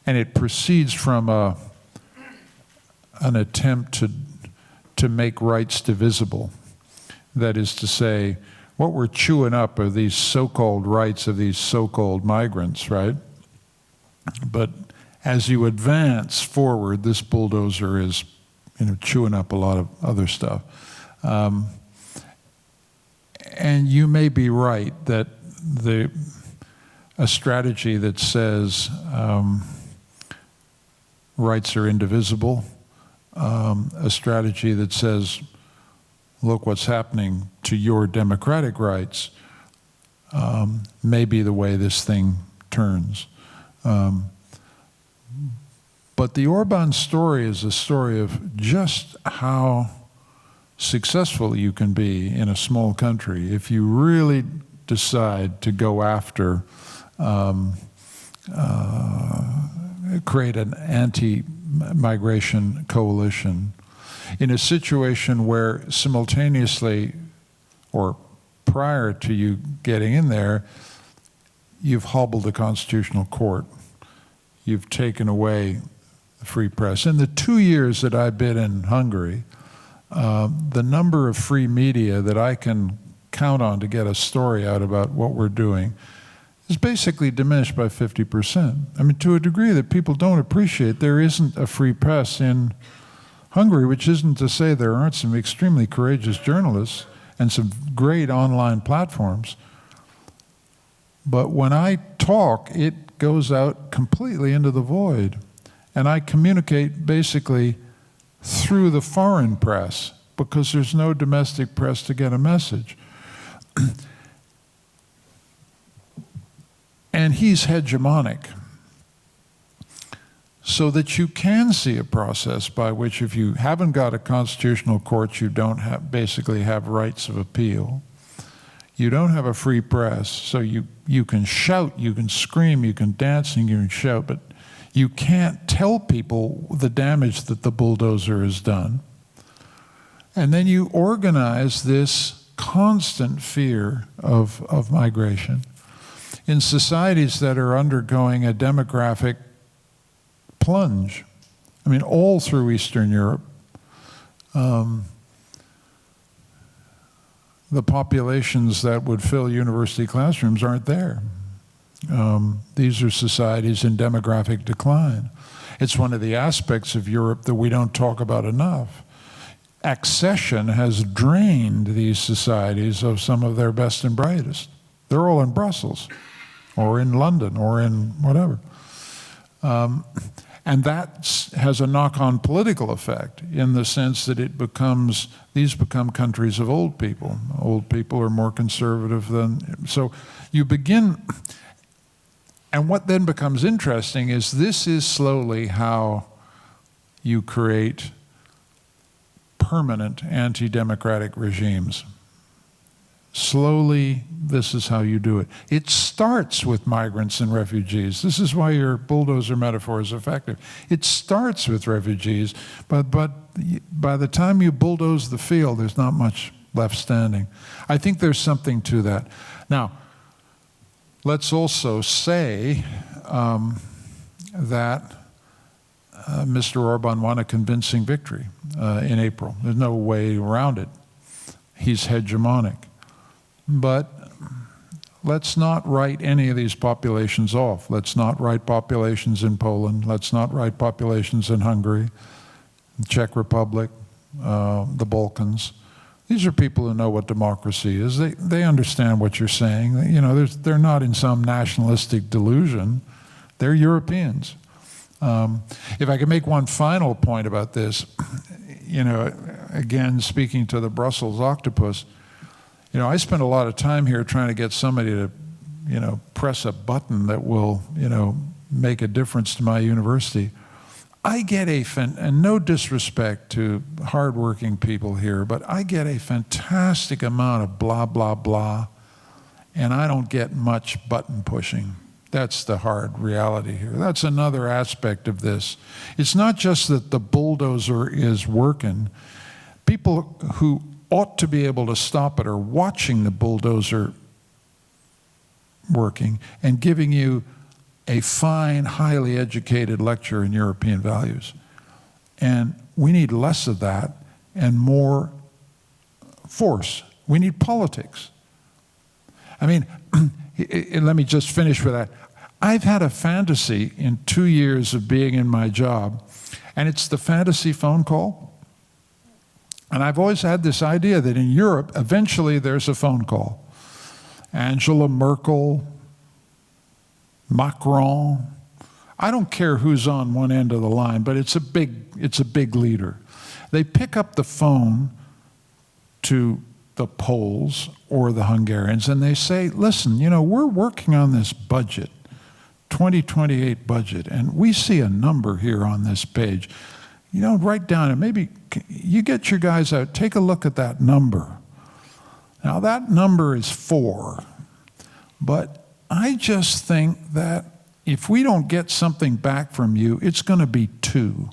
[SPEAKER 6] it proceeds from an attempt to make rights divisible. That is to say, what we're chewing up are these so-called rights of these so-called migrants, right? But as you advance forward, this bulldozer is, chewing up a lot of other stuff. And you may be right that a strategy that says rights are indivisible, a strategy that says, look what's happening to your democratic rights, may be the way this thing turns. But the Orban story is a story of just how successful you can be in a small country if you really decide to go after, create an anti-migration coalition in a situation where simultaneously, or prior to you getting in there, you've hobbled the Constitutional Court. You've taken away the free press. In the 2 years that I've been in Hungary, the number of free media that I can count on to get a story out about what we're doing is basically diminished by 50%. I mean, to a degree that people don't appreciate. There isn't a free press in Hungary, which isn't to say there aren't some extremely courageous journalists and some great online platforms. But when I talk, it goes out completely into the void. And I communicate basically through the foreign press because there's no domestic press to get a message. And he's hegemonic. So that you can see a process by which if you haven't got a constitutional court, you don't basically have rights of appeal. You don't have a free press, so you can shout, you can scream, you can dance, and you can shout, but you can't tell people the damage that the bulldozer has done. And then you organize this constant fear of migration in societies that are undergoing a demographic plunge. I mean, all through Eastern Europe, the populations that would fill university classrooms aren't there. These are societies in demographic decline. It's one of the aspects of Europe that we don't talk about enough. Accession has drained these societies of some of their best and brightest. They're all in Brussels, or in London, or in whatever. And that has a knock-on political effect in the sense that these become countries of old people. Old people are more conservative than, so you begin, and what then becomes interesting is this is slowly how you create permanent anti-democratic regimes. Slowly, this is how you do it. It starts with migrants and refugees. This is why your bulldozer metaphor is effective. It starts with refugees, but by the time you bulldoze the field, there's not much left standing. I think there's something to that. Now, let's also say that Mr. Orban won a convincing victory in April. There's no way around it. He's hegemonic. But let's not write any of these populations off. Let's not write populations in Poland. Let's not write populations in Hungary, the Czech Republic, the Balkans. These are people who know what democracy is. They understand what you're saying. You know, they're not in some nationalistic delusion. They're Europeans. If I could make one final point about this, you know, again, speaking to the Brussels octopus, you know, I spent a lot of time here trying to get somebody to, you know, press a button that will, you know, make a difference to my university. I get and no disrespect to hardworking people here, but I get a fantastic amount of blah, blah, blah, and I don't get much button pushing. That's the hard reality here. That's another aspect of this. It's not just that the bulldozer is working. People who ought to be able to stop it are watching the bulldozer working and giving you a fine, highly educated lecture in European values. And we need less of that and more force. We need politics. I mean, let me just finish with that. I've had a fantasy in 2 years of being in my job, and it's the fantasy phone call. And I've always had this idea that in Europe, eventually there's a phone call. Angela Merkel, Macron, I don't care who's on one end of the line, but it's a big leader. They pick up the phone to the Poles or the Hungarians and they say, listen, you know, we're working on this budget, 2028 budget, and we see a number here on this page. You know, write down it. Maybe you get your guys out, take a look at that number. Now that number is 4, but I just think that if we don't get something back from you, it's going to be 2.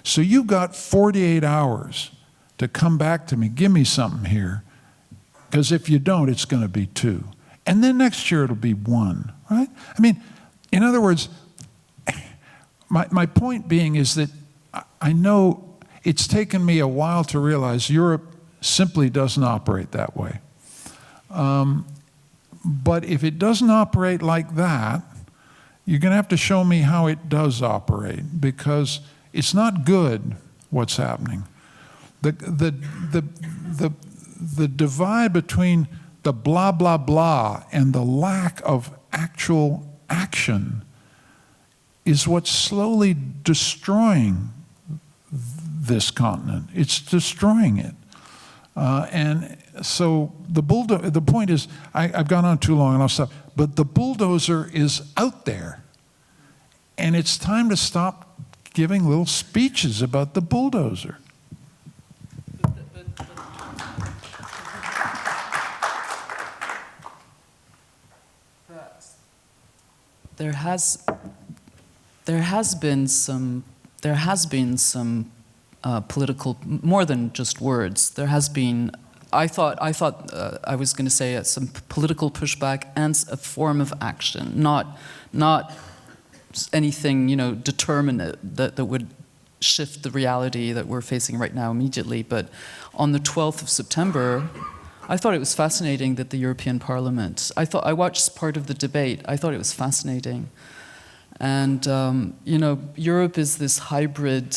[SPEAKER 6] So you've got 48 hours to come back to me, give me something here, because if you don't, it's going to be 2. And then next year it'll be 1, right? I mean, in other words, my point being is that I know it's taken me a while to realize Europe simply doesn't operate that way. But if it doesn't operate like that, you're going to have to show me how it does operate, because it's not good what's happening. The divide between the blah, blah, blah and the lack of actual action is what's slowly destroying this continent. It's destroying it. And so the point is, I've gone on too long and I'll stop, but the bulldozer is out there. And it's time to stop giving little speeches about the bulldozer.
[SPEAKER 4] There has been some political, more than just words. There has been, I thought I was going to say some political pushback and a form of action, not anything, you know, determinate that would shift the reality that we're facing right now immediately. But on the 12th of September, I thought it was fascinating that the European Parliament, I watched part of the debate, I thought it was fascinating. And, you know, Europe is this hybrid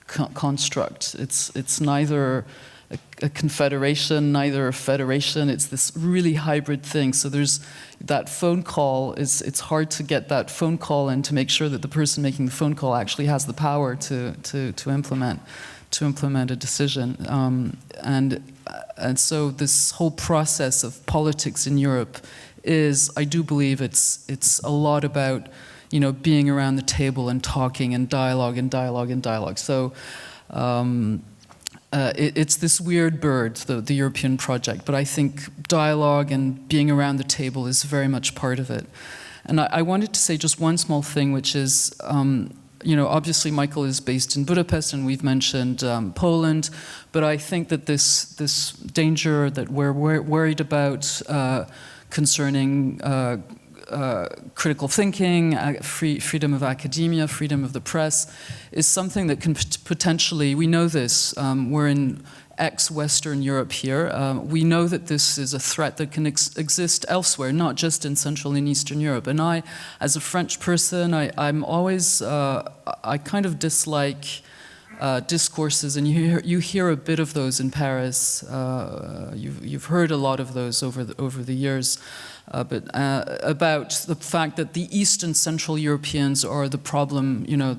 [SPEAKER 4] construct. It's neither a confederation, neither a federation. It's this really hybrid thing. So there's that phone call, it's hard to get that phone call and to make sure that the person making the phone call actually has the power to implement a decision. And so this whole process of politics in Europe is, I do believe it's a lot about, you know, being around the table and talking and dialogue and dialogue and dialogue. So it's this weird bird, the European project, but I think dialogue and being around the table is very much part of it. And I wanted to say just one small thing, which is, you know, obviously Michael is based in Budapest, and we've mentioned Poland, but I think that this danger that we're worried about concerning critical thinking, freedom of academia, freedom of the press, is something that can potentially, we know this, we're in ex-Western Europe here, we know that this is a threat that can exist elsewhere, not just in Central and Eastern Europe. And I, as a French person, I'm always, I kind of dislike discourses, and you hear a bit of those in Paris. You've heard a lot of those over the years, but about the fact that the East and Central Europeans are the problem, you know,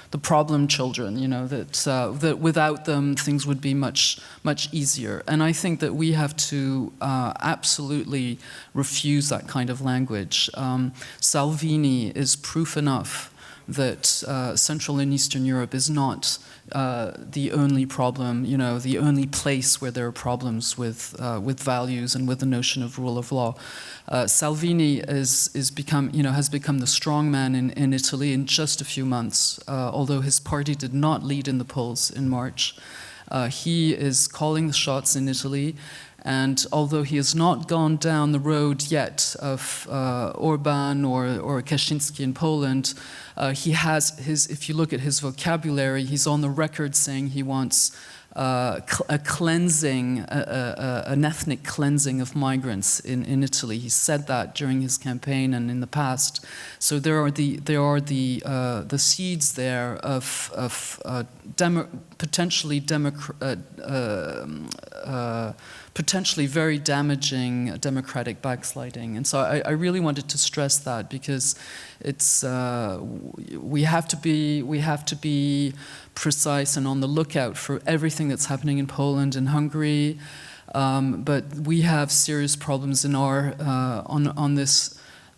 [SPEAKER 4] the problem children, you know, that without them things would be much easier. And I think that we have to absolutely refuse that kind of language. Salvini is proof enough that Central and Eastern Europe is not the only problem, the only place where there are problems with values and with the notion of rule of law. Salvini has become the strongman in Italy in just a few months, although his party did not lead in the polls in March. He is calling the shots in Italy. And although he has not gone down the road yet of Orban or Kaczynski in Poland, he has if you look at his vocabulary, he's on the record saying he wants a cleansing, an ethnic cleansing of migrants in Italy. He said that during his campaign and in the past. So there are the seeds there of potentially very damaging democratic backsliding. And so I really wanted to stress that, because it's we have to be precise and on the lookout for everything that's happening in Poland and Hungary, but we have serious problems in our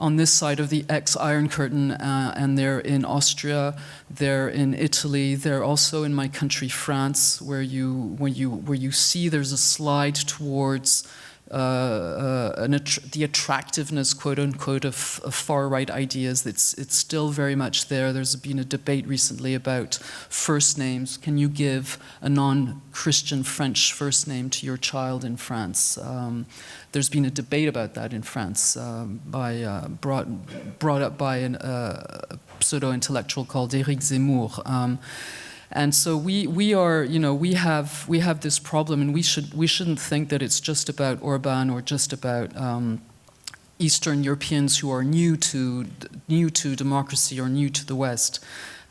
[SPEAKER 4] on this side of the ex-Iron Curtain, and they're in Austria, they're in Italy, they're also in my country, France, where you see there's a slide towards the attractiveness, quote unquote, of far-right ideas. It's still very much there. There's been a debate recently about first names. Can you give a non-Christian French first name to your child in France? There's been a debate about that in France, brought up by a pseudo-intellectual called Éric Zemmour. And so we have this problem, and we shouldn't think that it's just about Orban or just about Eastern Europeans who are new to democracy or new to the West.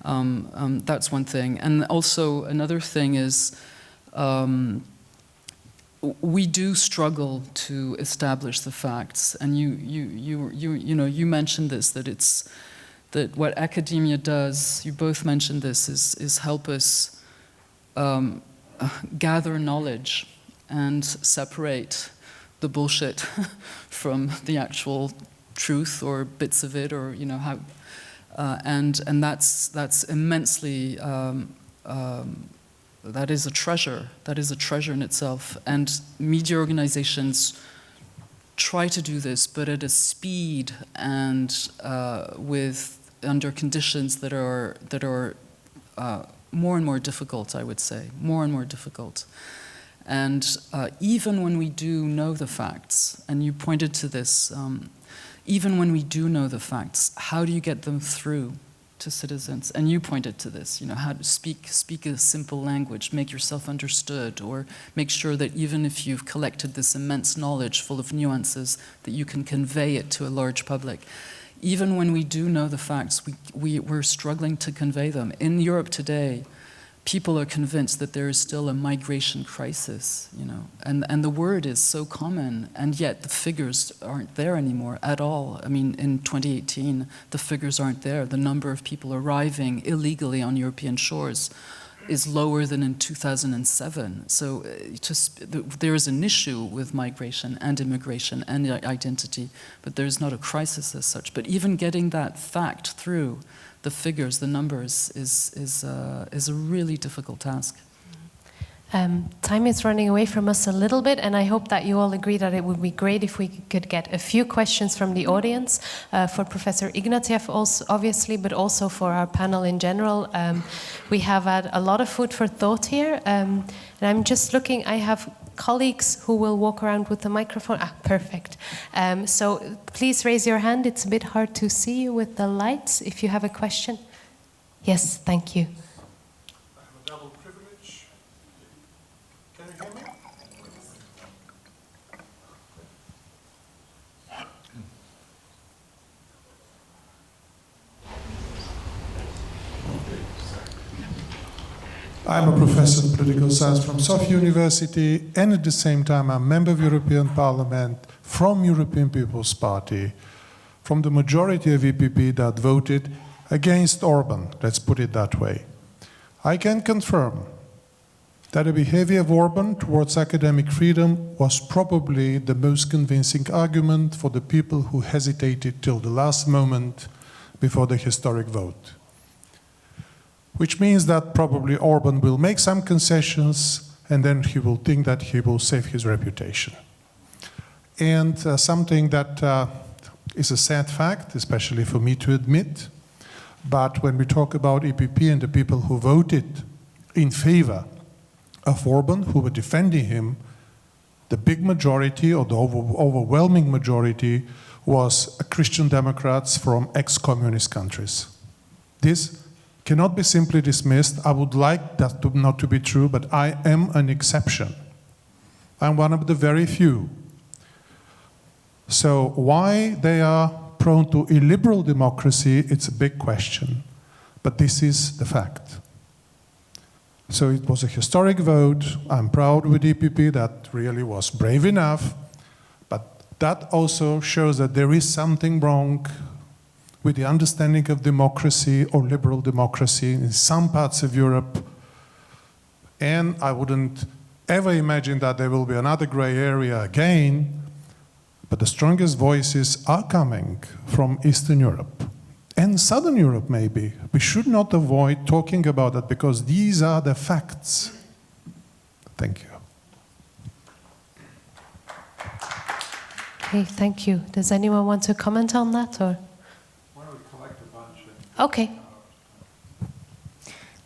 [SPEAKER 4] That's one thing, and also another thing is we do struggle to establish the facts, and you mentioned this, that what academia does, you both mentioned this, is help us gather knowledge and separate the bullshit from the actual truth or bits of it, or how, and that's immensely that is a treasure. That is a treasure in itself, and media organizations try to do this, but at a speed and under conditions that are more and more difficult, I would say, more and more difficult. And even when we do know the facts, and you pointed to this, even when we do know the facts, how do you get them through to citizens? And you pointed to this, how to speak a simple language, make yourself understood, or make sure that even if you've collected this immense knowledge full of nuances, that you can convey it to a large public. Even when we do know the facts, we're struggling to convey them. In Europe today, people are convinced that there is still a migration crisis, and the word is so common, and yet the figures aren't there anymore at all. I mean, in 2018, the figures aren't there. The number of people arriving illegally on European shores is lower than in 2007. So there is an issue with migration and immigration and identity, but there's not a crisis as such. But even getting that fact through, the figures, the numbers, is a really difficult task.
[SPEAKER 1] Time is running away from us a little bit, and I hope that you all agree that it would be great if we could get a few questions from the audience for Professor Ignatieff, also, obviously, but also for our panel in general. We have had a lot of food for thought here, and I'm just looking, I have colleagues who will walk around with the microphone. Perfect. So please raise your hand. It's a bit hard to see you with the lights if you have a question. Yes, thank you.
[SPEAKER 7] I'm a professor of political science from Sofia University, and at the same time I'm a member of European Parliament from European People's Party, from the majority of EPP that voted against Orban, let's put it that way. I can confirm that the behavior of Orban towards academic freedom was probably the most convincing argument for the people who hesitated till the last moment before the historic vote. which means that probably Orban will make some concessions and then he will think that he will save his reputation. And something that is a sad fact, especially for me to admit, but when we talk about EPP and the people who voted in favor of Orban, who were defending him, the big majority or the overwhelming majority was Christian Democrats from ex-communist countries. This cannot be simply dismissed. I would like that not to be true, but I am an exception. I'm one of the very few. So why they are prone to illiberal democracy, it's a big question. But this is the fact. So it was a historic vote. I'm proud with EPP that really was brave enough. But that also shows that there is something wrong with the understanding of democracy or liberal democracy in some parts of Europe. And I wouldn't ever imagine that there will be another gray area again. But the strongest voices are coming from Eastern Europe and Southern Europe, maybe. We should not avoid talking about that because these are the facts. Thank you.
[SPEAKER 1] Okay, thank you. Does anyone want to comment on that? Or?
[SPEAKER 6] Why don't we collect a bunch?
[SPEAKER 1] Okay.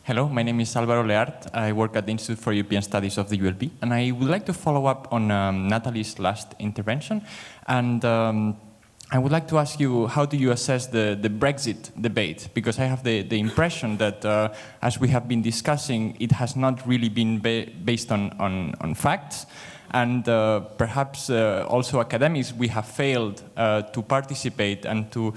[SPEAKER 8] Hello, my name is Álvaro Leart. I work at the Institute for European Studies of the ULB, and I would like to follow up on Natalie's last intervention. And I would like to ask you, how do you assess the Brexit debate? Because I have the impression that, as we have been discussing, it has not really been based on facts. And perhaps also academics, we have failed to participate and to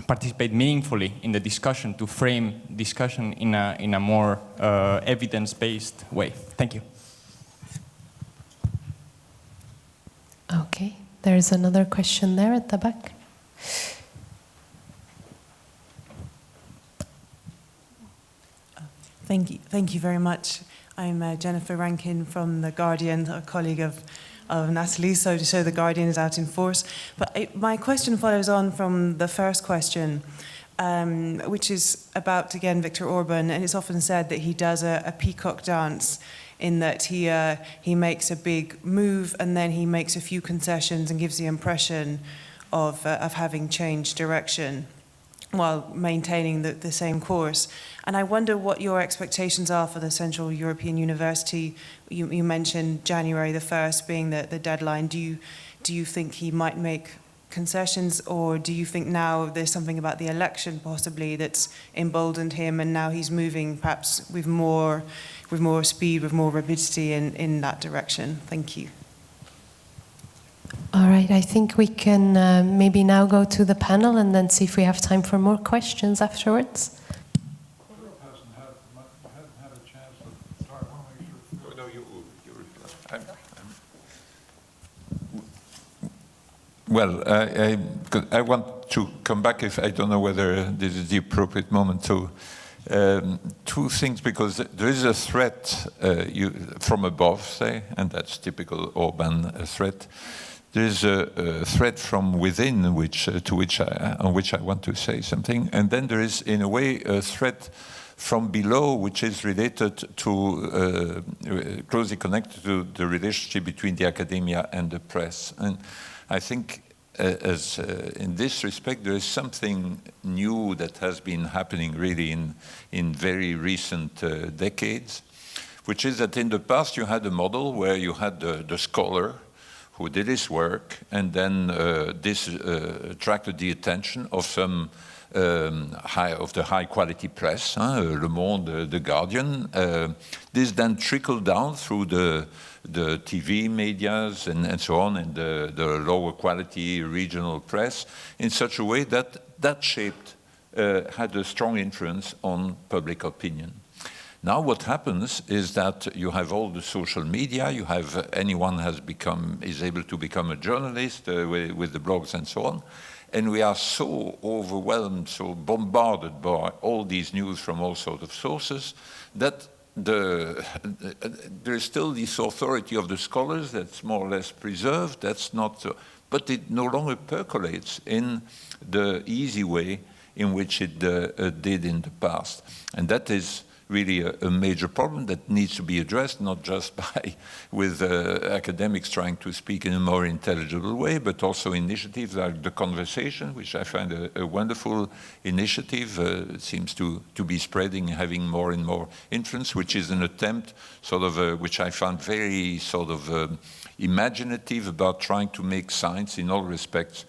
[SPEAKER 8] participate meaningfully in the discussion, to frame discussion in a more evidence-based way. Thank you.
[SPEAKER 1] Okay, there's another question there at the back.
[SPEAKER 9] Thank you very much. I'm Jennifer Rankin from The Guardian, a colleague of Natalie, so to show The Guardian is out in force. But my question follows on from the first question, which is about, again, Viktor Orban, and it's often said that he does a peacock dance in that he makes a big move and then he makes a few concessions and gives the impression of having changed direction while maintaining the same course. And I wonder what your expectations are for the Central European University. You mentioned January the 1st being the deadline. Do you think he might make concessions, or do you think now there's something about the election possibly that's emboldened him and now he's moving perhaps with more speed, with more rapidity in that direction? Thank you.
[SPEAKER 1] All right, I think we can maybe now go to the panel and then see if we have time for more questions afterwards.
[SPEAKER 5] Well, I want to come back, if I don't know whether this is the appropriate moment to two things, because there is a threat from above, say, and that's typical Orban threat. There is a threat from within, on which I want to say something, and then there is, in a way, a threat from below, which is related to closely connected to the relationship between the academia and the press. And I think, in this respect, there is something new that has been happening really in very recent decades, which is that in the past you had a model where you had the scholar who did his work, and then this attracted the attention of some high quality press, Le Monde, The Guardian. This then trickled down through the TV medias and so on, and the lower quality regional press, in such a way that shaped, had a strong influence on public opinion. Now what happens is that you have all the social media, you have anyone is able to become a journalist with the blogs and so on, and we are so overwhelmed, so bombarded by all these news from all sorts of sources that there is still this authority of the scholars that's more or less preserved. That's not, but it no longer percolates in the easy way in which it did in the past. And that is really a major problem that needs to be addressed, not just with academics trying to speak in a more intelligible way, but also initiatives like the conversation, which I find a wonderful initiative. It seems to be spreading, having more and more influence, which is an attempt, which I found very imaginative, about trying to make science in all respects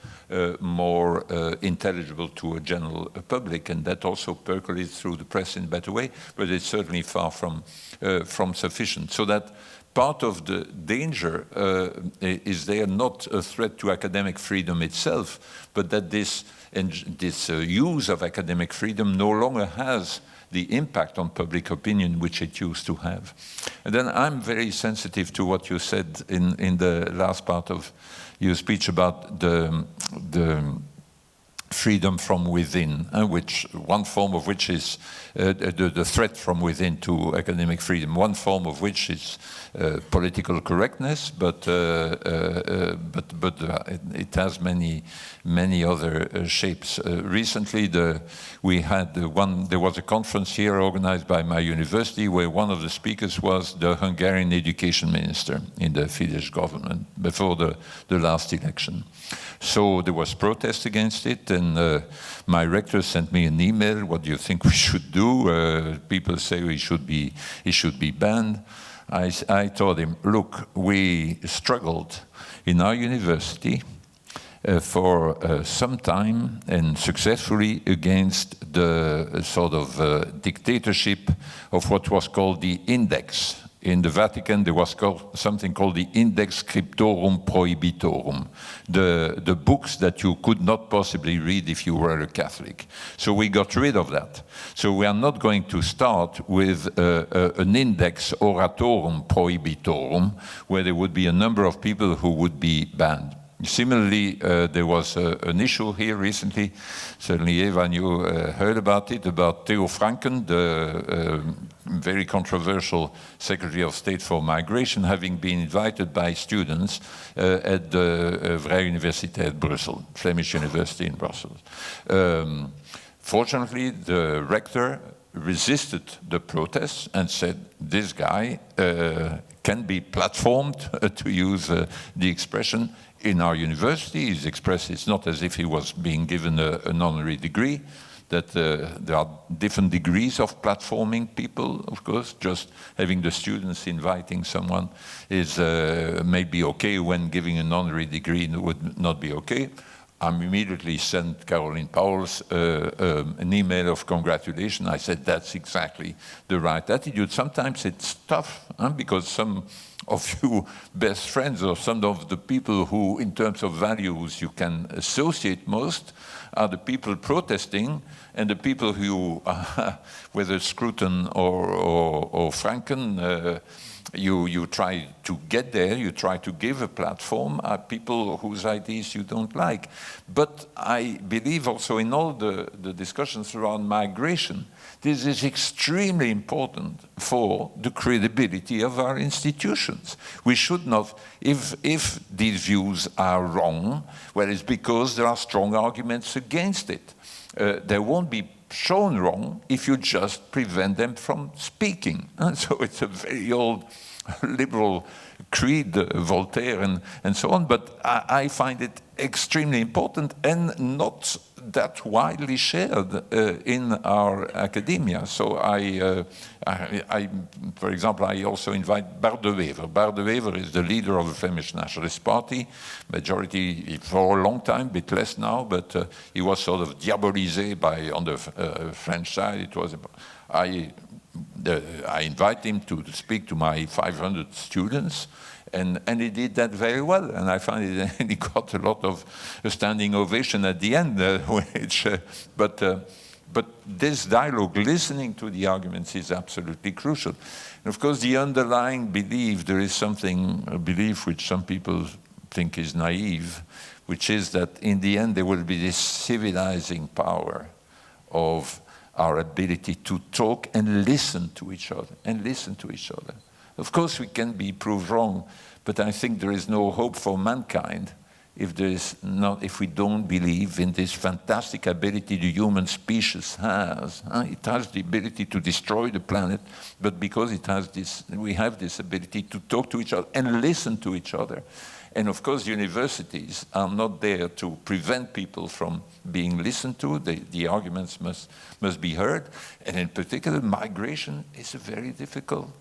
[SPEAKER 5] more intelligible to a general public, and that also percolates through the press in a better way, but it's certainly far from sufficient. So that part of the danger is there, not a threat to academic freedom itself, but that this use of academic freedom no longer has the impact on public opinion which it used to have. And then I'm very sensitive to what you said in the last part of your speech about the freedom from within, which one form of which is the threat from within to academic freedom. One form of which is political correctness, but it has many other shapes. Recently, there was a conference here organized by my university where one of the speakers was the Hungarian education minister in the Fidesz government before the last election. So there was protest against it, and my rector sent me an email. What do you think we should do? People say he should be banned. I told him, look, we struggled in our university for some time and successfully against the dictatorship of what was called the index. In the Vatican, there was something called the Index Scriptorum Prohibitorum, the books that you could not possibly read if you were a Catholic. So we got rid of that. So we are not going to start with an Index Oratorum Prohibitorum, where there would be a number of people who would be banned. Similarly, there was an issue here recently, certainly Eva and you heard about it, about Theo Franken, the very controversial Secretary of State for Migration, having been invited by students at the Vrije Universiteit Brussels, Flemish University in Brussels. Fortunately, the rector resisted the protests and said, this guy can be platformed, to use the expression, in our university. He's expressed, it's not as if he was being given an honorary degree, that there are different degrees of platforming people, of course. Just having the students inviting someone is maybe okay, when giving an honorary degree would not be okay. I immediately sent Caroline Pauwels an email of congratulation. I said, that's exactly the right attitude. Sometimes it's tough, because some of you best friends, or some of the people who, in terms of values, you can associate most, are the people protesting, and the people who, whether Scruton or Franken, you try to get there, you try to give a platform, are people whose ideas you don't like. But I believe also in all the discussions around migration, this is extremely important for the credibility of our institutions. We should not, if these views are wrong, well, it's because there are strong arguments against it. They won't be shown wrong if you just prevent them from speaking. So it's a very old liberal creed, Voltaire and so on, but I find it extremely important and not that widely shared in our academia. So for example, I also invite Bart de Wever. Bart de Wever is the leader of the Flemish Nationalist Party, majority for a long time, a bit less now, but he was sort of diabolisé on the French side. It was, I invite him to speak to my 500 students, and he did that very well, and I find it, and he got a lot of standing ovation at the end. But this dialogue, listening to the arguments, is absolutely crucial. And of course, the underlying belief, there is something, a belief which some people think is naive, which is that in the end there will be this civilizing power of our ability to talk and listen to each other, Of course, we can be proved wrong, but I think there is no hope for mankind if we don't believe in this fantastic ability the human species has. It has the ability to destroy the planet, but because we have this ability to talk to each other and listen to each other. And of course, universities are not there to prevent people from being listened to. The arguments must be heard. And in particular, migration is a very difficult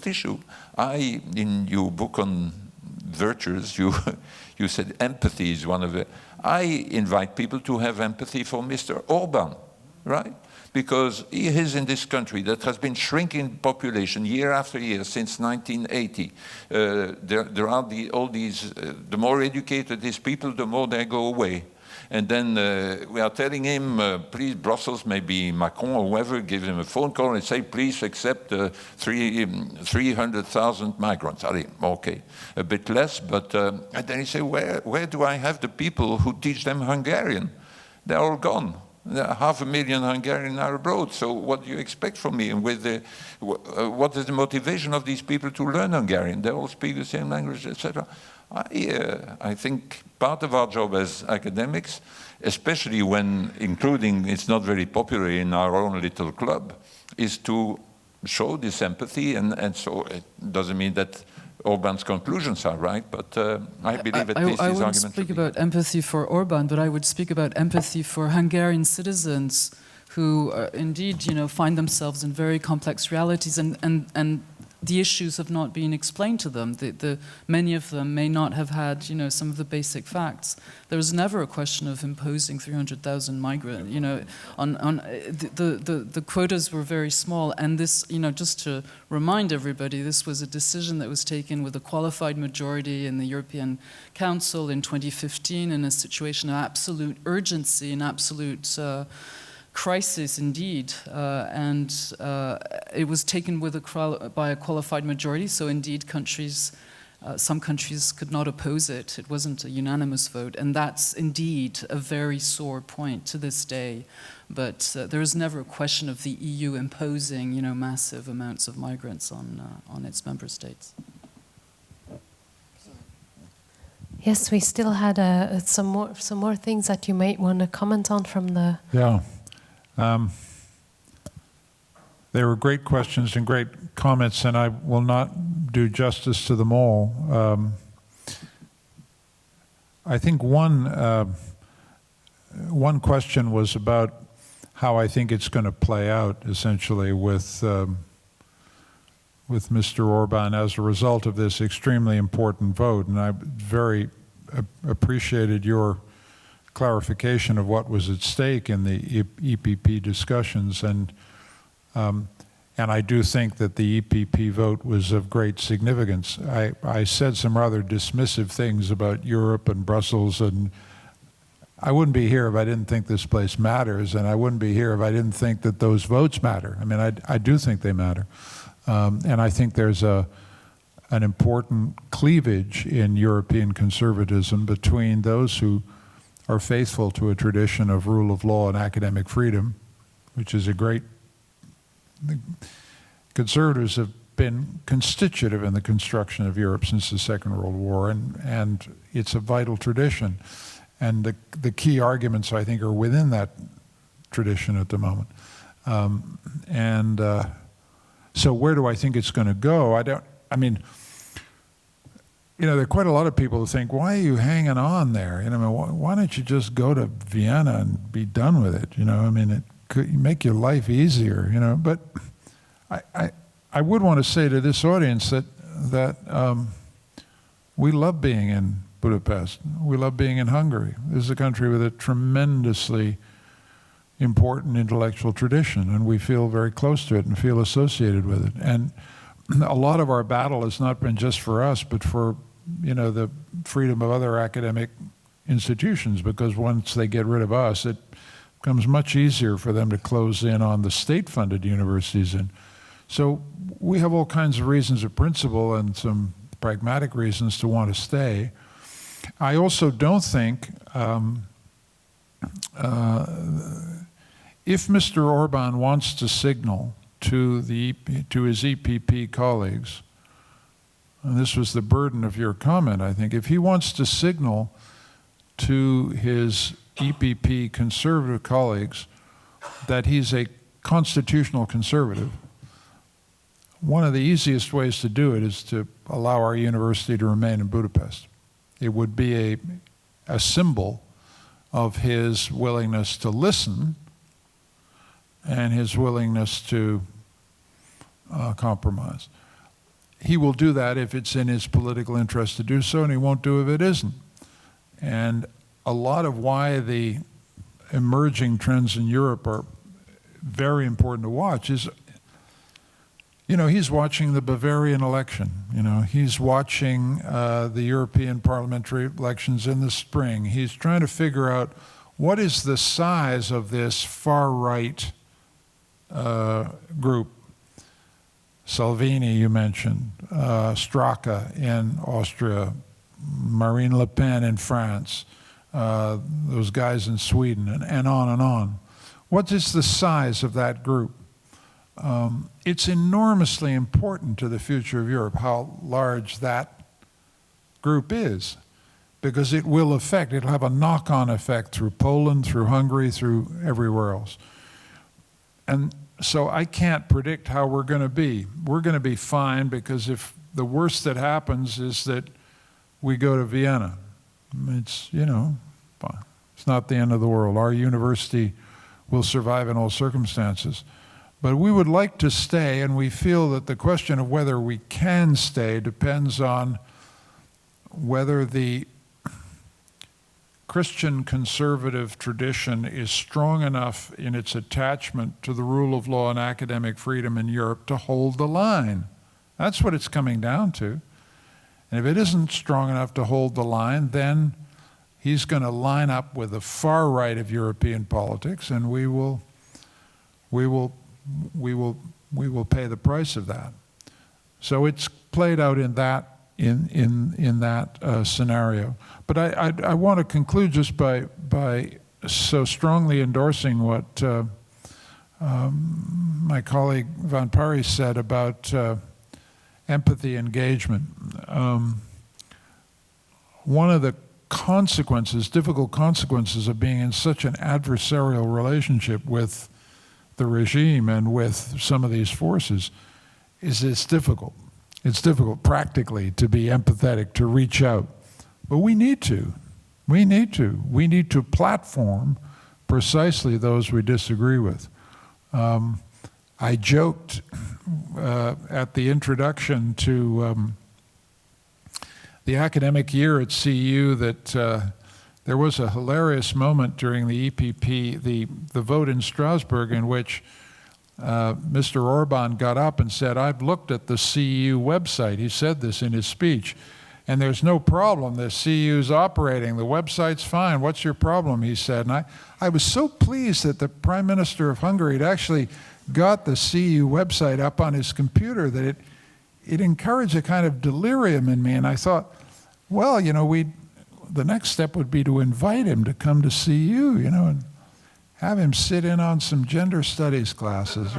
[SPEAKER 5] issue. In your book on virtues, you said empathy is one of the... I invite people to have empathy for Mr. Orban, right? Because he is in this country that has been shrinking population year after year since 1980. There are all these, the more educated these people, the more they go away. And then we are telling him, please, Brussels, maybe Macron or whoever, give him a phone call and say, please accept 300,000 migrants. Okay, a bit less, but and then he say, where do I have the people who teach them Hungarian? They're all gone. 500,000 Hungarians are abroad, so what do you expect from me? And what is the motivation of these people to learn Hungarian? They all speak the same language, etc. I think part of our job as academics, especially when including, it's not very popular in our own little club, is to show this empathy, and so it doesn't mean that Orban's conclusions are right, but I believe at least his argument.
[SPEAKER 4] I wouldn't speak about empathy for Orban, but I would speak about empathy for Hungarian citizens who indeed, find themselves in very complex realities, and the issues have not been explained to them. Many of them may not have had, some of the basic facts. There was never a question of imposing 300,000 migrants. The quotas were very small, and this, just to remind everybody, this was a decision that was taken with a qualified majority in the European Council in 2015 in a situation of absolute urgency and absolute crisis indeed, and it was taken by a qualified majority, so indeed some countries could not oppose it. It wasn't a unanimous vote, and that's indeed a very sore point to this day. But there is never a question of the EU imposing, massive amounts of migrants on its member states.
[SPEAKER 1] Yes, we still had some more things that you might want to comment on from the...
[SPEAKER 6] Yeah. They were great questions and great comments, and I will not do justice to them all. I think one question was about how I think it's going to play out, essentially, with Mr. Orban as a result of this extremely important vote, and I very appreciated your clarification of what was at stake in the EPP discussions, and I do think that the EPP vote was of great significance. I said some rather dismissive things about Europe and Brussels, and I wouldn't be here if I didn't think this place matters, and I wouldn't be here if I didn't think that those votes matter. I mean, I do think they matter, and I think there's an important cleavage in European conservatism between those who are faithful to a tradition of rule of law and academic freedom, which is a great... The conservatives have been constitutive in the construction of Europe since the Second World War, and it's a vital tradition. And the key arguments, I think, are within that tradition at the moment. So where do I think it's going to go? there are quite a lot of people who think, why are you hanging on there? Why don't you just go to Vienna and be done with it? It could make your life easier, But I would want to say to this audience that we love being in Budapest. We love being in Hungary. This is a country with a tremendously important intellectual tradition, and we feel very close to it and feel associated with it. And a lot of our battle has not been just for us, but for the freedom of other academic institutions, because once they get rid of us, it becomes much easier for them to close in on the state-funded universities. And so we have all kinds of reasons of principle and some pragmatic reasons to want to stay. I also don't think, if Mr. Orban wants to signal to his EPP colleagues, and this was the burden of your comment, I think, if he wants to signal to his EPP conservative colleagues that he's a constitutional conservative, one of the easiest ways to do it is to allow our university to remain in Budapest. It would be a symbol of his willingness to listen and his willingness to compromise. He will do that if it's in his political interest to do so, and he won't do it if it isn't. And a lot of why the emerging trends in Europe are very important to watch is, you know, he's watching the Bavarian election. You know, he's watching the European parliamentary elections in the spring. He's trying to figure out what is the size of this far-right group. Salvini, you mentioned, Straka in Austria, Marine Le Pen in France, those guys in Sweden, and on and on. What is the size of that group? It's enormously important to the future of Europe how large that group is, because it will affect, it'll have a knock-on effect through Poland, through Hungary, through everywhere else. And so I can't predict how we're going to be. We're going to be fine, because if the worst that happens is that we go to Vienna, it's, you know, it's not the end of the world. Our university will survive in all circumstances. But we would like to stay, and we feel that the question of whether we can stay depends on whether the Christian conservative tradition is strong enough in its attachment to the rule of law and academic freedom in Europe to hold the line. That's what it's coming down to. And if it isn't strong enough to hold the line, then he's going to line up with the far right of European politics, and we will pay the price of that. So it's played out in that scenario. But I want to conclude just by so strongly endorsing what my colleague Van Pari said about empathy engagement. One of the consequences, difficult consequences of being in such an adversarial relationship with the regime and with some of these forces is it's difficult. It's difficult practically to be empathetic, to reach out. But we need to. We need to. We need to platform precisely those we disagree with. I joked at the introduction to the academic year at CU that there was a hilarious moment during the EPP, the vote in Strasbourg, in which Mr. Orban got up and said, "I've looked at the CU website." He said this in his speech. "And there's no problem. The CU's operating. The website's fine. What's your problem?" he said. And I was so pleased that the Prime Minister of Hungary had actually got the CU website up on his computer, that it encouraged a kind of delirium in me. And I thought, well, you know, the next step would be to invite him to come to CU, you know, and have him sit in on some gender studies classes.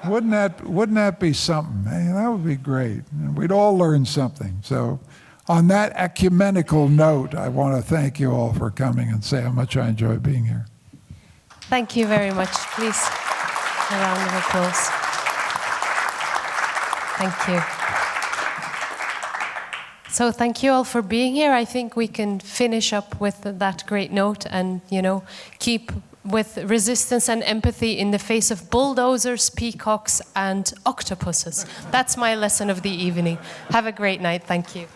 [SPEAKER 6] Wouldn't that be something? Hey, that would be great. We'd all learn something. So on that ecumenical note, I want to thank you all for coming and say how much I enjoy being here.
[SPEAKER 1] Thank you very much. Please, a round of applause. Thank you. So thank you all for being here. I think we can finish up with that great note and, you know, keep with resistance and empathy in the face of bulldozers, peacocks, and octopuses. That's my lesson of the evening. Have a great night. Thank you.